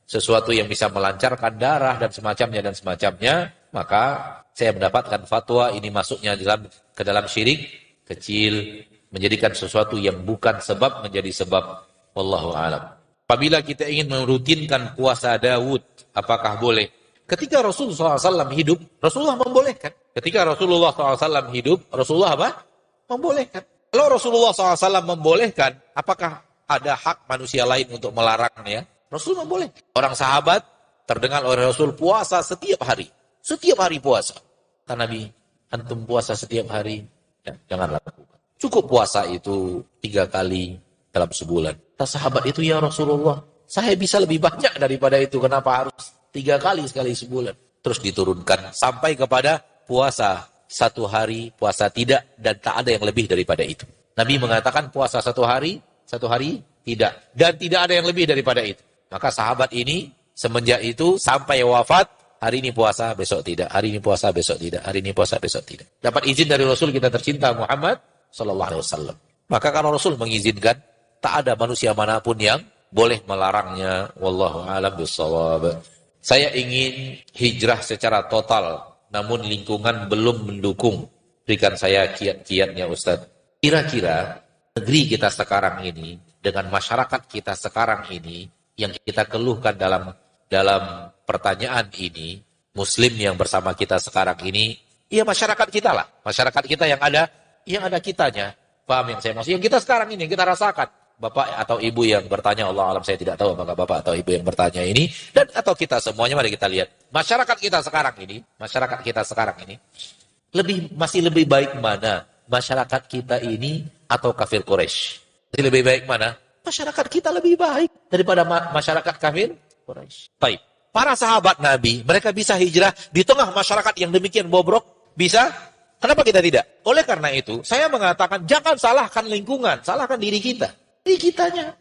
sesuatu yang bisa melancarkan darah dan semacamnya, maka saya mendapatkan fatwa ini masuknya ke dalam syirik kecil, menjadikan sesuatu yang bukan sebab menjadi sebab. Wallahu a'lam. Apabila kita ingin merutinkan puasa Daud, apakah boleh? Ketika Rasulullah SAW hidup, Rasulullah membolehkan. Ketika Rasulullah SAW hidup, Rasulullah apa? Membolehkan. Kalau Rasulullah SAW membolehkan, apakah ada hak manusia lain untuk melarangnya? Rasul membolehkan. Orang sahabat terdengar oleh Rasul puasa setiap hari. Setiap hari puasa. Kata Nabi, antum puasa setiap hari, ya, jangan lakukan. Cukup puasa itu 3 kali dalam sebulan. Kata sahabat itu, ya Rasulullah, saya bisa lebih banyak daripada itu, kenapa harus 3 kali sekali sebulan? Terus diturunkan sampai kepada puasa 1 hari, puasa tidak, dan tak ada yang lebih daripada itu. Nabi mengatakan puasa 1 hari tidak, dan tidak ada yang lebih daripada itu. Maka sahabat ini semenjak itu sampai wafat, hari ini puasa, besok tidak, hari ini puasa, besok tidak, hari ini puasa, besok tidak. Dapat izin dari Rasul kita tercinta Muhammad sallallahu alaihi wasallam. Maka kalau Rasul mengizinkan, tak ada manusia manapun yang boleh melarangnya. Wallahu a'lam bishawab. Saya ingin hijrah secara total, namun lingkungan belum mendukung. Berikan saya kiat-kiatnya Ustaz. Kira-kira negeri kita sekarang ini, dengan masyarakat kita sekarang ini, yang kita keluhkan dalam pertanyaan ini, Muslim yang bersama kita sekarang ini, ya masyarakat kita lah. Masyarakat kita yang ada kitanya. Paham yang saya maksud? Yang kita sekarang ini, yang kita rasakan. Bapak atau ibu yang bertanya, Allah alam saya tidak tahu apakah bapak atau ibu yang bertanya ini, dan atau kita semuanya, mari kita lihat. Masyarakat kita sekarang ini, masih lebih baik mana? Masyarakat kita ini atau kafir Quraisy? Masih lebih baik mana? Masyarakat kita lebih baik daripada masyarakat kafir Quraisy. Baik. Para sahabat Nabi, mereka bisa hijrah di tengah masyarakat yang demikian bobrok? Bisa? Kenapa kita tidak? Oleh karena itu, saya mengatakan jangan salahkan lingkungan, salahkan diri kita. Diri kitanya.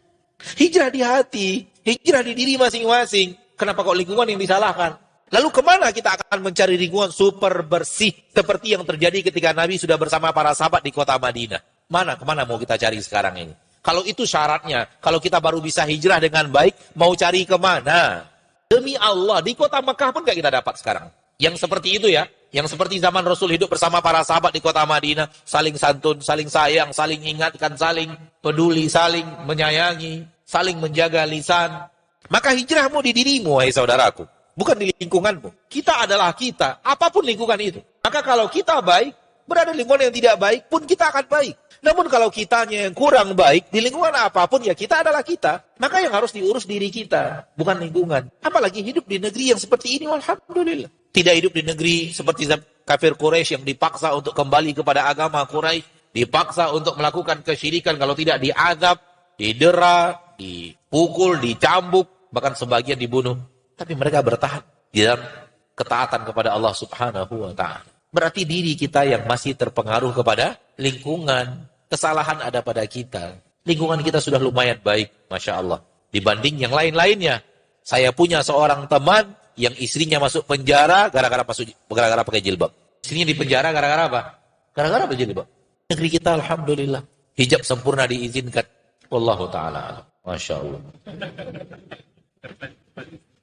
Hijrah di hati, hijrah di diri masing-masing. Kenapa kok lingkungan yang disalahkan? Lalu kemana kita akan mencari lingkungan super bersih seperti yang terjadi ketika Nabi sudah bersama para sahabat di kota Madinah? Kemana mau kita cari sekarang ini? Kalau itu syaratnya, kalau kita baru bisa hijrah dengan baik, mau cari kemana? Demi Allah, di kota Mekah pun gak kita dapat sekarang. Yang seperti itu ya, yang seperti zaman Rasul hidup bersama para sahabat di kota Madinah, saling santun, saling sayang, saling ingatkan, saling peduli, saling menyayangi, saling menjaga lisan. Maka hijrahmu di dirimu, wahai saudaraku, bukan di lingkunganmu. Kita adalah kita, apapun lingkungan itu. Maka kalau kita baik, berada di lingkungan yang tidak baik pun kita akan baik. Namun kalau kitanya yang kurang baik, di lingkungan apapun ya kita adalah kita. Maka yang harus diurus diri kita, bukan lingkungan. Apalagi hidup di negeri yang seperti ini, alhamdulillah. Tidak hidup di negeri seperti kafir Quraisy yang dipaksa untuk kembali kepada agama Quraisy, dipaksa untuk melakukan kesyirikan, kalau tidak diazab, didera, dipukul, dicambuk, bahkan sebagian dibunuh. Tapi mereka bertahan di dalam ketaatan kepada Allah Subhanahu wa Ta'ala. Berarti diri kita yang masih terpengaruh kepada lingkungan. Kesalahan ada pada kita. Lingkungan kita sudah lumayan baik, Masya Allah. Dibanding yang lain-lainnya. Saya punya seorang teman yang istrinya masuk penjara gara-gara pakai jilbab. Istrinya di penjara gara-gara apa? Gara-gara pakai jilbab. Negeri kita alhamdulillah. Hijab sempurna diizinkan. Wallahu ta'ala. Masya Allah.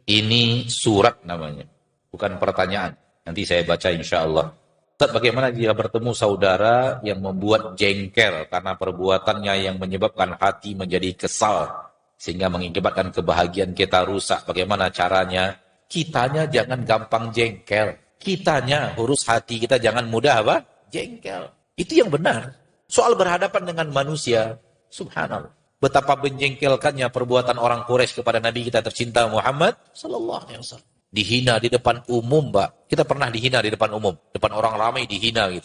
Ini surat namanya. Bukan pertanyaan. Nanti saya baca insya Allah. Ustaz, bagaimana jika bertemu saudara yang membuat jengkel karena perbuatannya yang menyebabkan hati menjadi kesal sehingga mengakibatkan kebahagiaan kita rusak? Bagaimana caranya? Kitanya jangan gampang jengkel. Kitanya urus hati kita, jangan mudah apa? Jengkel. Itu yang benar. Soal berhadapan dengan manusia, subhanallah. Betapa menjengkelkannya perbuatan orang Quraisy kepada Nabi kita tercinta Muhammad sallallahu alaihi wasallam. Dihina di depan umum, Mbak. Kita pernah dihina di depan umum. Depan orang ramai dihina gitu.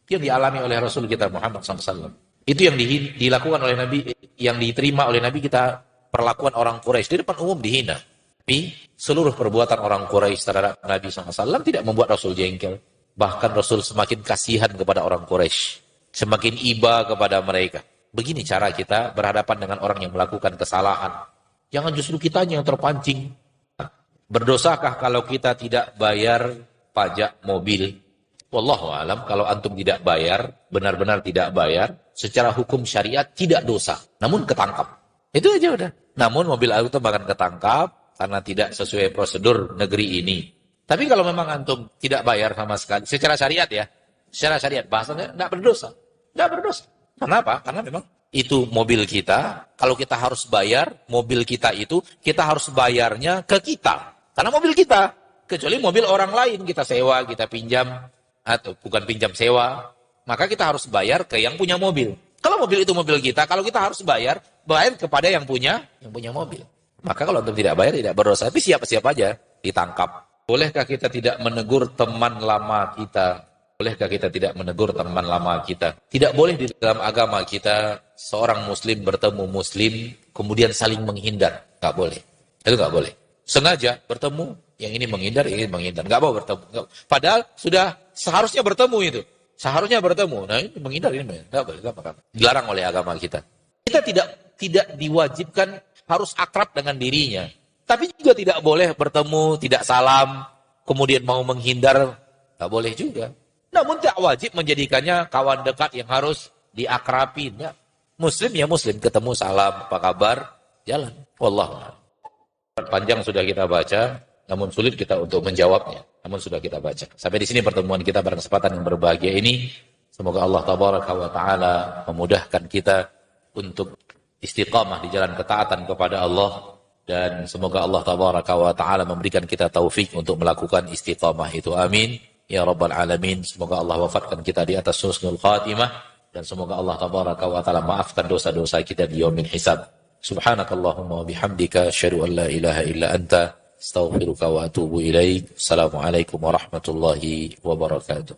Itu yang dialami oleh Rasul kita Muhammad SAW. Itu yang dilakukan oleh Nabi, yang diterima oleh Nabi kita, perlakuan orang Quraisy. Di depan umum dihina. Tapi seluruh perbuatan orang Quraisy terhadap Nabi SAW tidak membuat Rasul jengkel. Bahkan Rasul semakin kasihan kepada orang Quraisy. Semakin iba kepada mereka. Begini cara kita berhadapan dengan orang yang melakukan kesalahan. Jangan justru kitanya yang terpancing. Berdosakah kalau kita tidak bayar pajak mobil? Wallahu alam, kalau antum tidak bayar, benar-benar tidak bayar, secara hukum syariat tidak dosa. Namun ketangkap. Itu aja udah. Namun mobil antum akan ketangkap karena tidak sesuai prosedur negeri ini. Tapi kalau memang antum tidak bayar sama sekali, secara syariat ya, secara syariat bahasanya tidak berdosa. Tidak berdosa. Kenapa? Karena memang itu mobil kita, kalau kita harus bayar, mobil kita itu, kita harus bayarnya ke kita. Karena mobil kita, kecuali mobil orang lain, kita sewa, kita pinjam, atau bukan pinjam sewa, maka kita harus bayar ke yang punya mobil. Kalau mobil itu mobil kita, kalau kita harus bayar kepada yang punya mobil. Maka kalau antum tidak bayar, tidak berdosa. Tapi siapa-siapa aja ditangkap. Bolehkah kita tidak menegur teman lama kita? Bolehkah kita tidak menegur teman lama kita? Tidak boleh di dalam agama kita, seorang muslim bertemu muslim, kemudian saling menghindar. Nggak boleh. Itu nggak boleh. Sengaja bertemu, yang ini menghindar, yang ini menghindar. Nggak mau bertemu. Nggak. Padahal sudah seharusnya bertemu itu. Seharusnya bertemu. Nah ini menghindar, ini menghindar. Nggak boleh. Nggak. Dilarang oleh agama kita. Kita tidak diwajibkan harus akrab dengan dirinya. Tapi juga tidak boleh bertemu, tidak salam, kemudian mau menghindar. Nggak boleh juga. Namun tidak wajib menjadikannya kawan dekat yang harus diakrabin. Ya. Muslim ya muslim. Ketemu salam, apa kabar, jalan. Wallahu. Panjang sudah kita baca, namun sulit kita untuk menjawabnya. Namun sudah kita baca. Sampai di sini pertemuan kita pada kesempatan yang berbahagia ini. Semoga Allah Tabaraka wa Ta'ala memudahkan kita untuk istiqamah di jalan ketaatan kepada Allah. Dan semoga Allah Tabaraka wa Ta'ala memberikan kita taufik untuk melakukan istiqamah itu. Amin. Ya Rabbal Alamin. Semoga Allah wafatkan kita di atas husnul khatimah. Dan semoga Allah Tabaraka wa Ta'ala maafkan dosa-dosa kita di yaumil hisab. Subhanakallahumma wa bihamdika asyhadu an la ilaha illa anta astaghfiruka wa atubu ilaik. Assalamualaikum warahmatullahi wabarakatuh.